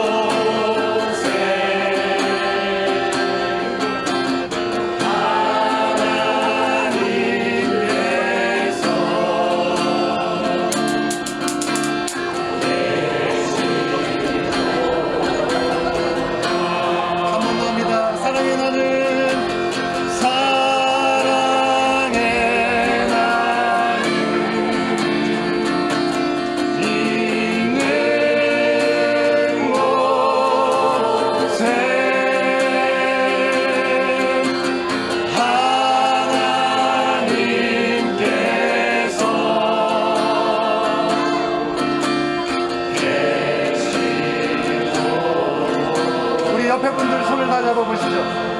옆에 분들 손을 다 잡아보시죠.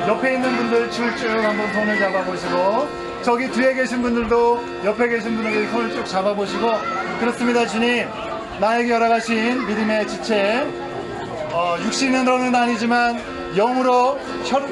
옆에 있는 분들 쭉 한번 손을 잡아보시고, 저기 뒤에 계신 분들도 옆에 계신 분들 손을 쭉 잡아보시고, 그렇습니다. 주님, 나에게 허락하신 믿음의 지체, 육신으로는 아니지만 영으로,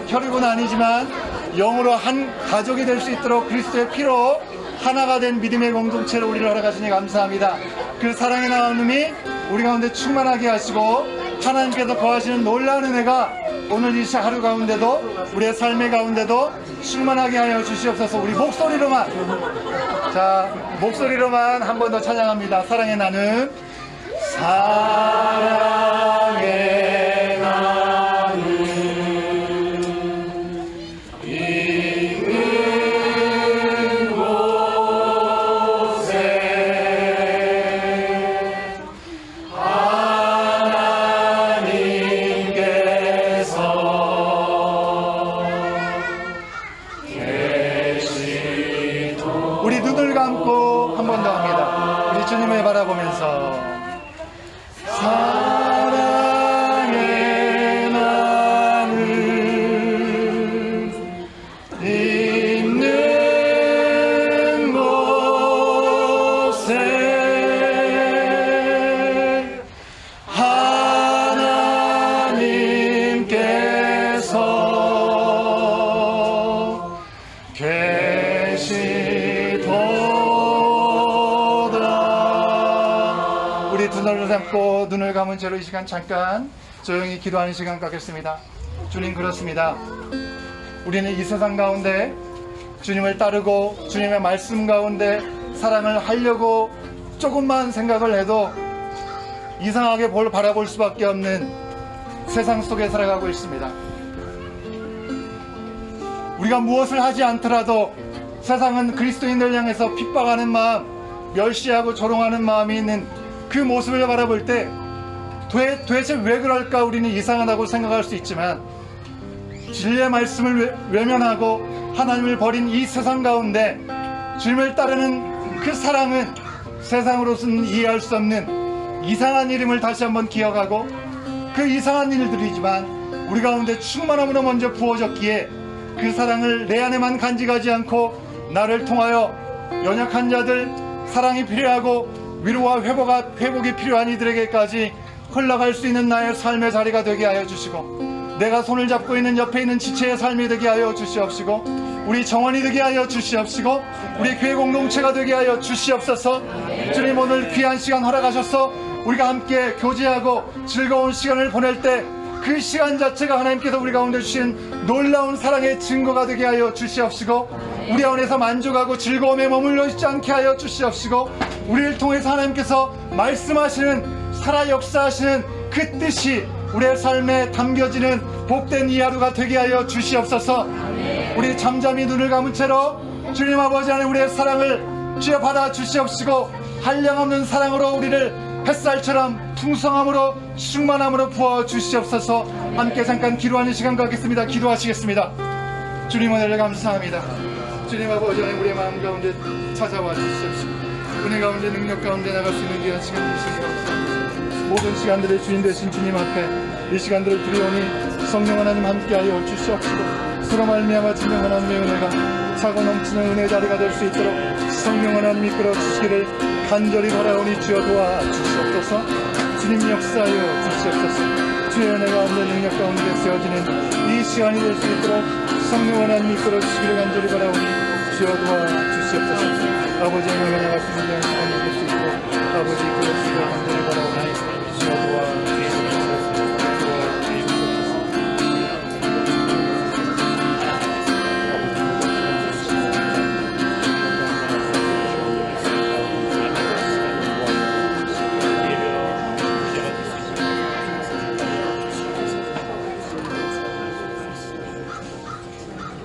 혈육은 아니지만 영으로 한 가족이 될 수 있도록 그리스도의 피로 하나가 된 믿음의 공동체로 우리를 허락하시니 감사합니다. 그 사랑의 나눔이 우리 가운데 충만하게 하시고 하나님께서 거하시는 놀라운 은혜가 오늘 이 하루 가운데도 우리의 삶의 가운데도 충만하게 하여 주시옵소서. 우리 목소리로만 한 번 더 찬양합니다. 사랑의 나눔, 사랑의 나눔 있는 곳에 우리 눈을 감고 한 번 더 합니다. 우리 주님을 바라보면서 사랑의 나눔 있는 곳에 하나님께서 계시도다. 우리 두 눈을 감고 눈을 감은 채로 이 시간 잠깐 조용히 기도하는 시간 갖겠습니다. 주님, 그렇습니다. 우리는 이 세상 가운데 주님을 따르고 주님의 말씀 가운데 사랑을 하려고 조금만 생각을 해도 이상하게 바라볼 수밖에 없는 세상 속에 살아가고 있습니다. 우리가 무엇을 하지 않더라도 세상은 그리스도인들 향해서 핍박하는 마음, 멸시하고 조롱하는 마음이 있는 그 모습을 바라볼 때 도대체 왜 그럴까 우리는 이상하다고 생각할 수 있지만, 진리의 말씀을 외면하고 하나님을 버린 이 세상 가운데 주님을 따르는 그 사랑은 세상으로서는 이해할 수 없는 이상한 이름을 다시 한번 기억하고, 그 이상한 일들이지만 우리 가운데 충만함으로 먼저 부어졌기에 그 사랑을 내 안에만 간직하지 않고 나를 통하여 연약한 자들, 사랑이 필요하고 위로와 회복이 필요한 이들에게까지 흘러갈 수 있는 나의 삶의 자리가 되게 하여 주시고, 내가 손을 잡고 있는 옆에 있는 지체의 삶이 되게 하여 주시옵시고, 우리 정원이 되게 하여 주시옵시고, 우리 교회 공동체가 되게 하여 주시옵소서. 주님, 오늘 귀한 시간 허락하셔서 우리가 함께 교제하고 즐거운 시간을 보낼 때 그 시간 자체가 하나님께서 우리 가운데 주신 놀라운 사랑의 증거가 되게 하여 주시옵시고, 우리 안에서 만족하고 즐거움에 머물러 있지 않게 하여 주시옵시고, 우리를 통해서 하나님께서 말씀하시는, 살아 역사하시는 그 뜻이 우리의 삶에 담겨지는 복된 이 하루가 되게 하여 주시옵소서. 우리 잠잠히 눈을 감은 채로 주님 아버지 안에 우리의 사랑을 주여 받아 주시옵시고, 한량없는 사랑으로 우리를 햇살처럼 풍성함으로 충만함으로 부어 주시옵소서. 함께 잠깐 기도하는 시간 갖겠습니다. 기도하시겠습니다. 주님, 은혜를 감사합니다. 주님 아버지 안에 우리의 마음 가운데 찾아와 주시옵시고, 은혜 가운데 능력 가운데 나갈 수 있는 귀한 시간 되시기 감사합니다. 모든 시간들의 주인 되신 주님 앞에 이 시간들을 드리오니 성령 하나님 함께하여 주시옵시고, 서로 말미암아 진정 하나님의 은혜가 차고 넘치는 은혜 자리가 될 수 있도록 성령 하나님 이끌어 주시기를 간절히 바라오니 주여 도와 주시옵소서. 주님 역사하여 주시옵소서. 주의 은혜 가운데 능력 가운데 세워지는 이 시간이 될 수 있도록 성령 하나님 이끌어 주시기를 간절히 바라오니 주여 도와 주시옵소서. 아버지의 은혜가 나갈 수 있는 시간이 될 수 있도록 아버지 이끌어 주시기를 간절히 바라오니 주여 도와 주시옵소서.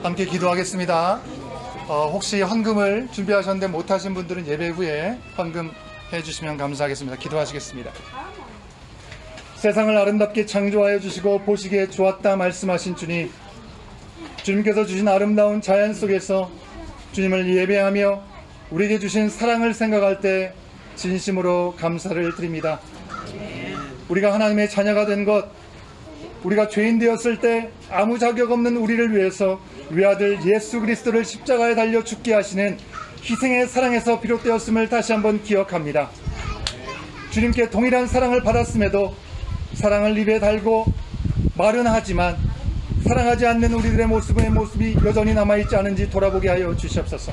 함께 기도하겠습니다. 혹시 헌금을 준비하셨는데 못하신 분들은 예배 후에 헌금 해주시면 감사하겠습니다. 기도하시겠습니다. 세상을 아름답게 창조하여 주시고 보시기에 좋았다 말씀하신 주님, 주님께서 주신 아름다운 자연 속에서 주님을 예배하며 우리에게 주신 사랑을 생각할 때 진심으로 감사를 드립니다. 우리가 하나님의 자녀가 된 것, 우리가 죄인 되었을 때 아무 자격 없는 우리를 위해서 외아들 예수 그리스도를 십자가에 달려 죽게 하시는 희생의 사랑에서 비롯되었음을 다시 한번 기억합니다. 주님께 동일한 사랑을 받았음에도 사랑을 입에 달고 말은 하지만 사랑하지 않는 우리들의 모습이 여전히 남아있지 않은지 돌아보게 하여 주시옵소서.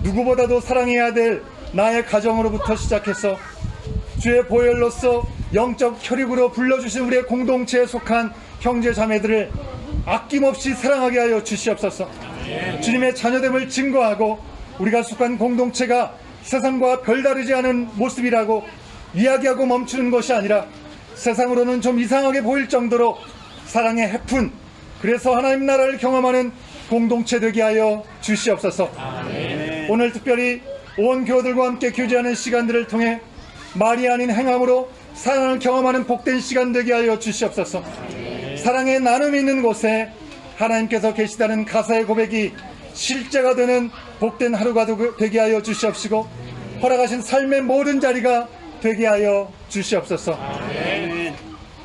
누구보다도 사랑해야 될 나의 가정으로부터 시작해서 주의 보혈로서 영적 혈육으로 불러주신 우리의 공동체에 속한 형제 자매들을 아낌없이 사랑하게 하여 주시옵소서. 주님의 자녀됨을 증거하고 우리가 속한 공동체가 세상과 별다르지 않은 모습이라고 이야기하고 멈추는 것이 아니라 세상으로는 좀 이상하게 보일 정도로 사랑의 해픈, 그래서 하나님 나라를 경험하는 공동체 되게 하여 주시옵소서. 오늘 특별히 온 교우들과 함께 교제하는 시간들을 통해 말이 아닌 행함으로 사랑을 경험하는 복된 시간 되게 하여 주시옵소서. 사랑의 나눔이 있는 곳에 하나님께서 계시다는 가사의 고백이 실제가 되는 복된 하루가 되게 하여 주시옵시고, 허락하신 삶의 모든 자리가 되게 하여 주시옵소서.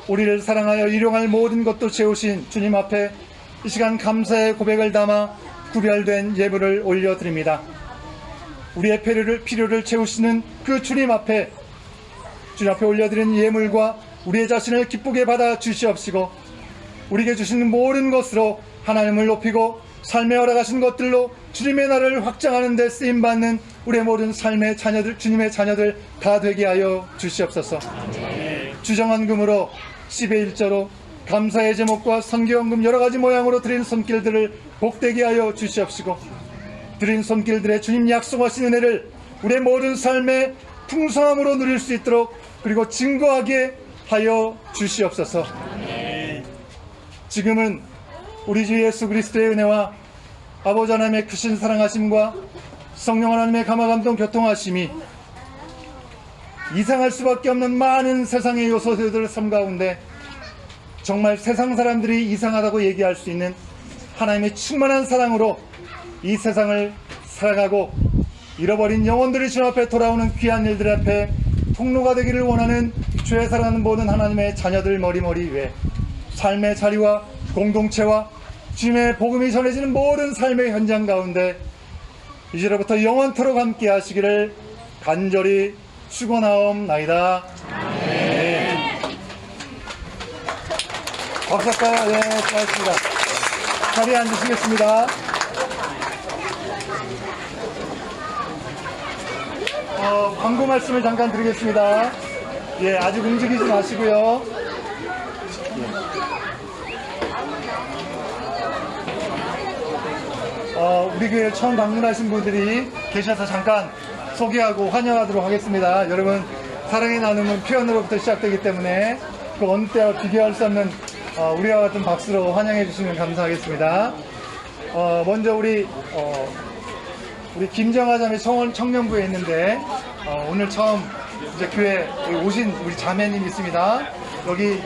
우리를 사랑하여 일용할 모든 것도 채우신 주님 앞에 이 시간 감사의 고백을 담아 구별된 예물을 올려드립니다. 우리의 필요를 채우시는 그 주님 앞에 올려드린 예물과 우리의 자신을 기쁘게 받아 주시옵시고, 우리에게 주시는 모든 것으로 하나님을 높이고 삶에 허락하신 것들로 주님의 나라를 확장하는 데 쓰임받는 우리의 모든 삶의 자녀들, 주님의 자녀들 다 되게 하여 주시옵소서. 주정헌금으로 10의 1조로 감사의 제목과 선교헌금 여러가지 모양으로 드린 손길들을 복되게 하여 주시옵시고, 드린 손길들의 주님 약속하신 은혜를 우리의 모든 삶의 풍성함으로 누릴 수 있도록 그리고 증거하게 하여 주시옵소서. 지금은 우리 주 예수 그리스도의 은혜와 아버지 하나님의 크신 사랑하심과 성령 하나님의 감화감동 교통하심이 이상할 수밖에 없는 많은 세상의 요소들 삶 가운데 정말 세상 사람들이 이상하다고 얘기할 수 있는 하나님의 충만한 사랑으로 이 세상을 살아가고 잃어버린 영혼들이 주 앞에 돌아오는 귀한 일들 앞에 통로가 되기를 원하는 주의 사랑하는 모든 하나님의 자녀들 머리머리 위에 삶의 자리와 공동체와 주님의 복음이 전해지는 모든 삶의 현장 가운데 이제로부터 영원토록 함께 하시기를 간절히 축원하옵나이다. 네. 박사까요? 네, 수고하셨습니다. 자리에 앉으시겠습니다. 광고 말씀을 잠깐 드리겠습니다. 예, 아직 움직이지 마시고요. 우리 교회 처음 방문하신 분들이 계셔서 잠깐 소개하고 환영하도록 하겠습니다. 여러분, 사랑의 나눔은 표현으로부터 시작되기 때문에 그 어느 때와 비교할 수 없는 우리와 같은 박수로 환영해 주시면 감사하겠습니다. 먼저 우리 김정아 자매 청년부에 있는데 오늘 처음 이제 교회 오신 우리 자매님 있습니다. 여기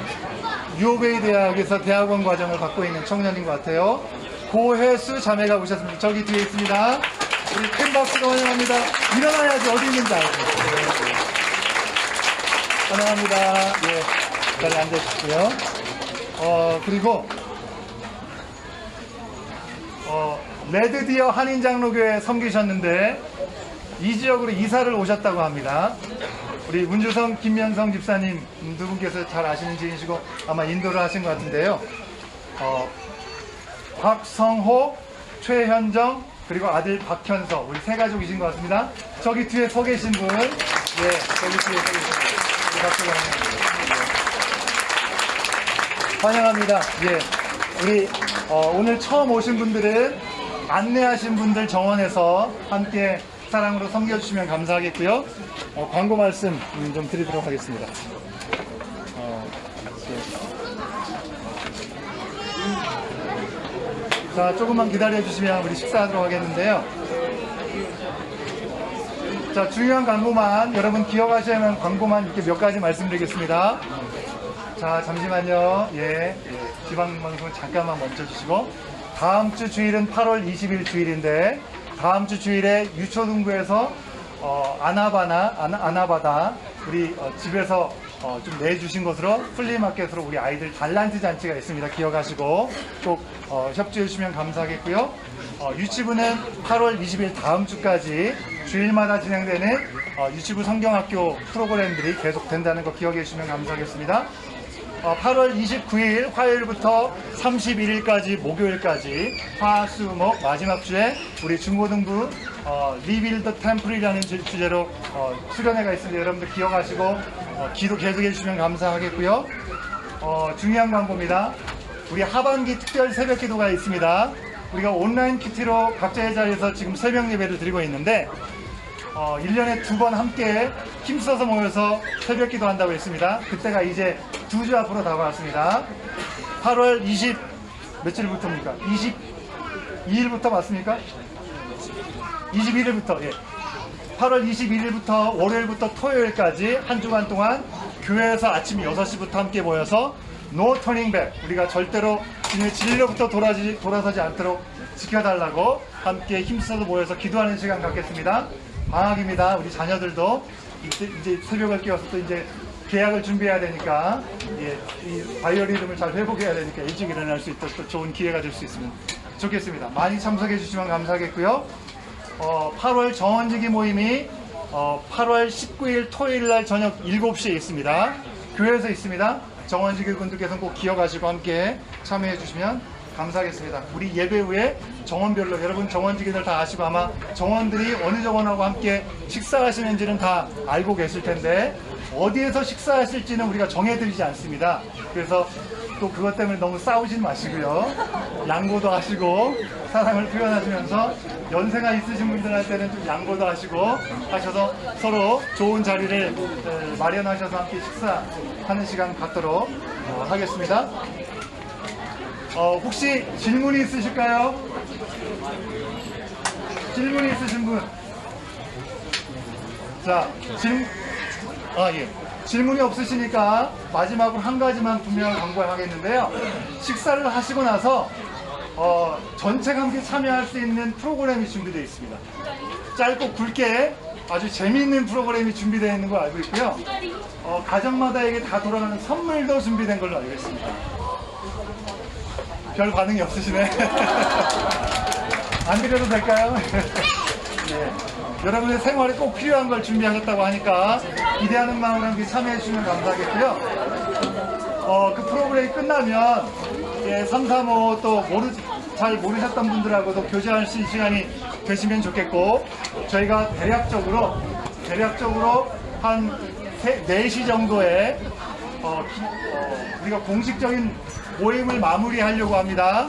유오베이 대학에서 대학원 과정을 받고 있는 청년인 것 같아요. 고혜수 자매가 오셨습니다. 저기 뒤에 있습니다. 우리 큰 박수로 환영합니다. 일어나야지 어디 있는지 알고. 환영합니다. 예, 자리에 앉아주시고요. 그리고 레드디어 한인장로교회에 섬기셨는데 이 지역으로 이사를 오셨다고 합니다. 우리 문주성 김면성 집사님 두 분께서 잘 아시는 지인이시고 아마 인도를 하신 것 같은데요. 박성호, 최현정, 그리고 아들 박현서, 우리 세 가족이신 것 같습니다. 저기 뒤에 서 계신 분, 예, 저기 뒤에 서 계신 분, 박수 환영합니다. 예, 우리 오늘 처음 오신 분들은 안내하신 분들 정원에서 함께 사랑으로 섬겨주시면 감사하겠고요. 광고 말씀 좀 드리도록 하겠습니다. 자, 조금만 기다려주시면 우리 식사하도록 하겠는데요. 자, 중요한 광고만, 여러분 기억하셔야 하는 광고만 이렇게 몇 가지 말씀드리겠습니다. 자, 잠시만요. 예, 지방방송 잠깐만 멈춰주시고, 다음 주 주일은 8월 20일 주일인데, 다음 주 주일에 유초등부에서 아나바다 우리 집에서 좀 내주신 것으로 플리마켓으로 우리 아이들 달란트 잔치가 있습니다. 기억하시고 꼭 협조해 주시면 감사하겠고요. 유치부는 8월 20일 다음 주까지 주일마다 진행되는 유치부 성경학교 프로그램들이 계속 된다는 거 기억해 주시면 감사하겠습니다. 8월 29일 화요일부터 31일까지 목요일까지 화수목 마지막 주에 우리 중고등부 리빌드 템플이라는 주제로 수련회가 있습니다. 여러분들 기억하시고 기도 계속해 주시면 감사하겠고요. 중요한 광고입니다. 우리 하반기 특별 새벽 기도가 있습니다. 우리가 온라인 큐티로 각자의 자리에서 지금 새벽 예배를 드리고 있는데 1년에 2번 함께 힘써서 모여서 새벽 기도 한다고 했습니다. 그때가 이제 2주 앞으로 다가왔습니다. 8월 20 며칠부터입니까? 22일부터 맞습니까? 21일부터, 예. 8월 21일부터 월요일부터 토요일까지 한 주간 동안 교회에서 아침 6시부터 함께 모여서 No Turning Back, 우리가 절대로 주님의 진리로부터 돌아서지 않도록 지켜달라고 함께 힘써서 모여서 기도하는 시간 갖겠습니다. 방학입니다. 우리 자녀들도 이제 새벽을 깨워서 또 이제 계약을 준비해야 되니까, 예, 이 바이오리듬을 잘 회복해야 되니까 일찍 일어날 수 있도록 또 좋은 기회가 될 수 있으면 좋겠습니다. 많이 참석해 주시면 감사하겠고요. 8월 정원지기 모임이 8월 19일 토요일 날 저녁 7시에 있습니다. 교회에서 있습니다. 정원지기 분들께서는 꼭 기억하시고 함께 참여해 주시면 감사하겠습니다. 우리 예배 후에 정원별로, 여러분 정원지기들 다 아시고 아마 정원들이 어느 정원하고 함께 식사하시는지는 다 알고 계실 텐데 어디에서 식사하실지는 우리가 정해드리지 않습니다. 그래서 또 그것 때문에 너무 싸우진 마시고요. 양보도 하시고 사랑을 표현하시면서 연세가 있으신 분들한테는 좀 양보도 하셔서 서로 좋은 자리를 마련하셔서 함께 식사하는 시간 갖도록 하겠습니다. 혹시 질문이 있으실까요? 질문이 있으신 분? 자, 예. 질문이 없으시니까 마지막으로 한 가지만 분명히 광고하겠는데요. 식사를 하시고 나서 전체가 함께 참여할 수 있는 프로그램이 준비되어 있습니다. 짧고 굵게 아주 재미있는 프로그램이 준비되어 있는 걸 알고 있고요. 가정마다에게 다 돌아가는 선물도 준비된 걸로 알고 있습니다. 별 반응이 없으시네. 안 드려도 될까요? 네. 여러분의 생활에 꼭 필요한 걸 준비하셨다고 하니까 기대하는 마음으로 함께 참여해 주시면 감사하겠고요. 그 프로그램이 끝나면 3, 4, 5 또 잘 모르셨던 분들하고도 교제할 수 있는 시간이 되시면 좋겠고, 저희가 대략적으로 한 4시 정도에 우리가 공식적인 모임을 마무리하려고 합니다.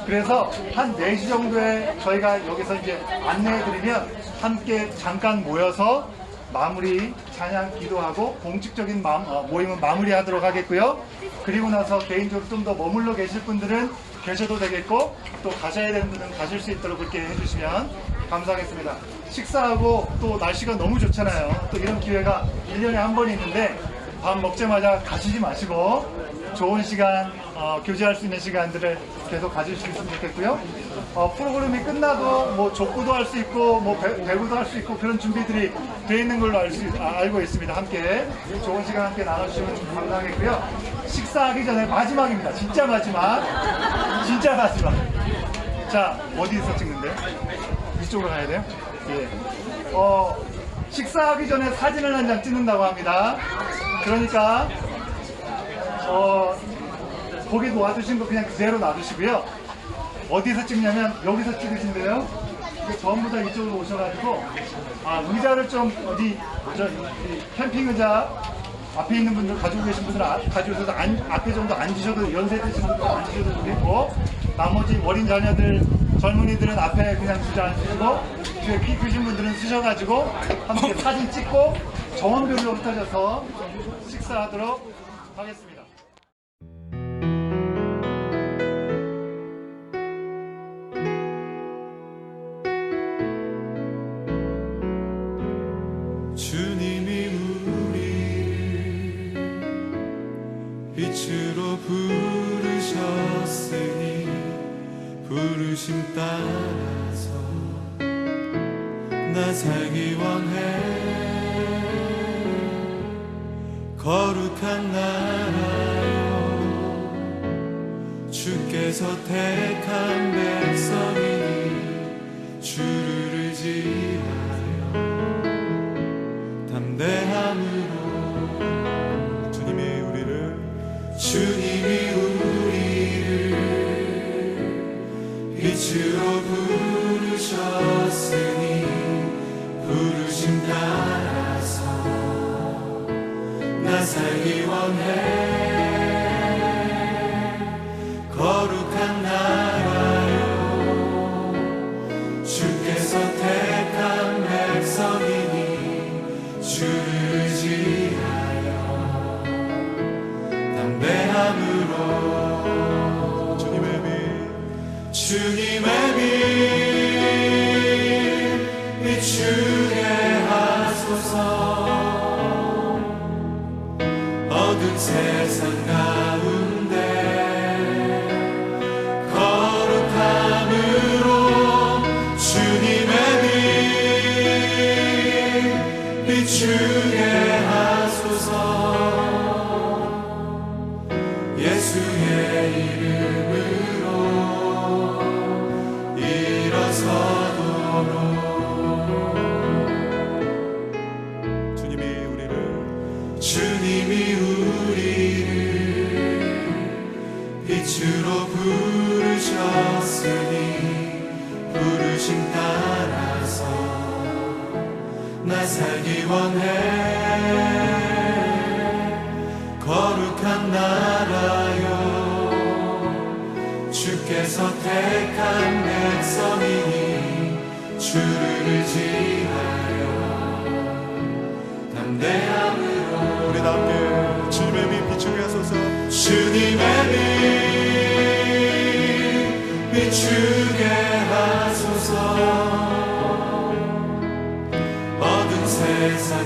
그래서 한 4시 정도에 저희가 여기서 이제 안내해드리면 함께 잠깐 모여서 마무리 찬양 기도하고 공식적인 모임은 마무리하도록 하겠고요. 그리고 나서 개인적으로 좀 더 머물러 계실 분들은 계셔도 되겠고, 또 가셔야 되는 분들은 가실 수 있도록 그렇게 해주시면 감사하겠습니다. 식사하고 또 날씨가 너무 좋잖아요. 또 이런 기회가 1년에 한 번 있는데 밥 먹자마자 가시지 마시고 좋은 시간, 교제할 수 있는 시간들을 계속 가질 수 있으면 좋겠고요. 프로그램이 끝나도 뭐 족구도 할 수 있고, 뭐 배구도 할 수 있고, 그런 준비들이 되어 있는 걸로 알고 있습니다. 함께 좋은 시간 함께 나눠주시면 감사하겠고요. 식사하기 전에 마지막입니다. 진짜 마지막. 자, 어디서 찍는데요? 이쪽으로 가야 돼요? 예. 식사하기 전에 사진을 한 장 찍는다고 합니다. 그러니까 거기 놓아두신 거 그냥 그대로 놔두시고요. 어디서 찍냐면 여기서 찍으신대요. 전부 다 이쪽으로 오셔가지고 의자를 좀 캠핑 의자 앞에 있는 분들, 가지고 계신 분들은 가지고서 앞에 정도 앉으셔도, 연세 드신 분들은 앉으셔도 되겠고, 나머지 어린 자녀들, 젊은이들은 앞에 그냥 주저앉으시고, 뒤에 키 크신 분들은 쓰셔가지고 함께 사진 찍고 정원별로 흩어져서 식사하도록 하겠습니다. 주님이 우리를 빛으로 부르셨으니 부르심 따라서 나 살기 원해. 거룩한 나라여, 주께서 택한 백성이니 주를 의지하여 담대함으로 주님이 우리를 빛으로 부르셨으니 부르심 따라서 나 살기 원해. 거룩한 나라여, 주께서 택한 백성이니 주를 의지하여 담대함으로 주님의 빛 비추게 하소서. 어두운 세상 가운데 거룩함으로 주님의 빛 비추게 하소서. 예수의 이름으로 일어서도록 주님이 우리를 빛으로 부르셨으니 부르심 따라서 나 살기 원해. 거룩한 나라여, 주께서 택한 백성이니 주를 의지하여 담대함으로 우리 다 함께 주님의 빛 비추게 하소서. 주님의 빛 비추게 하소서. 어두운 세상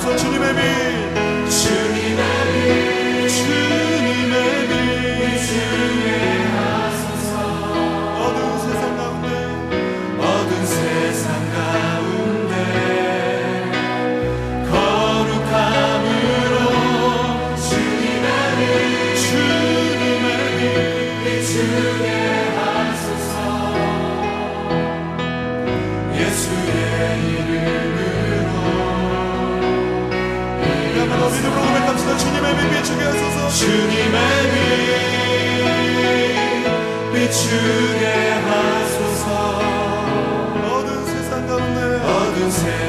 하소서. 주님의 빛, 주님의 빛, 주님의 빛 비추게 하소서. 어두운 세상 가운데, 어두운 세상 가운데 거룩함으로 주님의 빛, 주님의 빛 비추게 하소서. 예수의 이름으로 야말로 믿음으로 고백합시다. 주님의 빛 비추게 하소서. 주님의 빛 비추게 하소서. 어두운 세상 가운데, 어두운 세상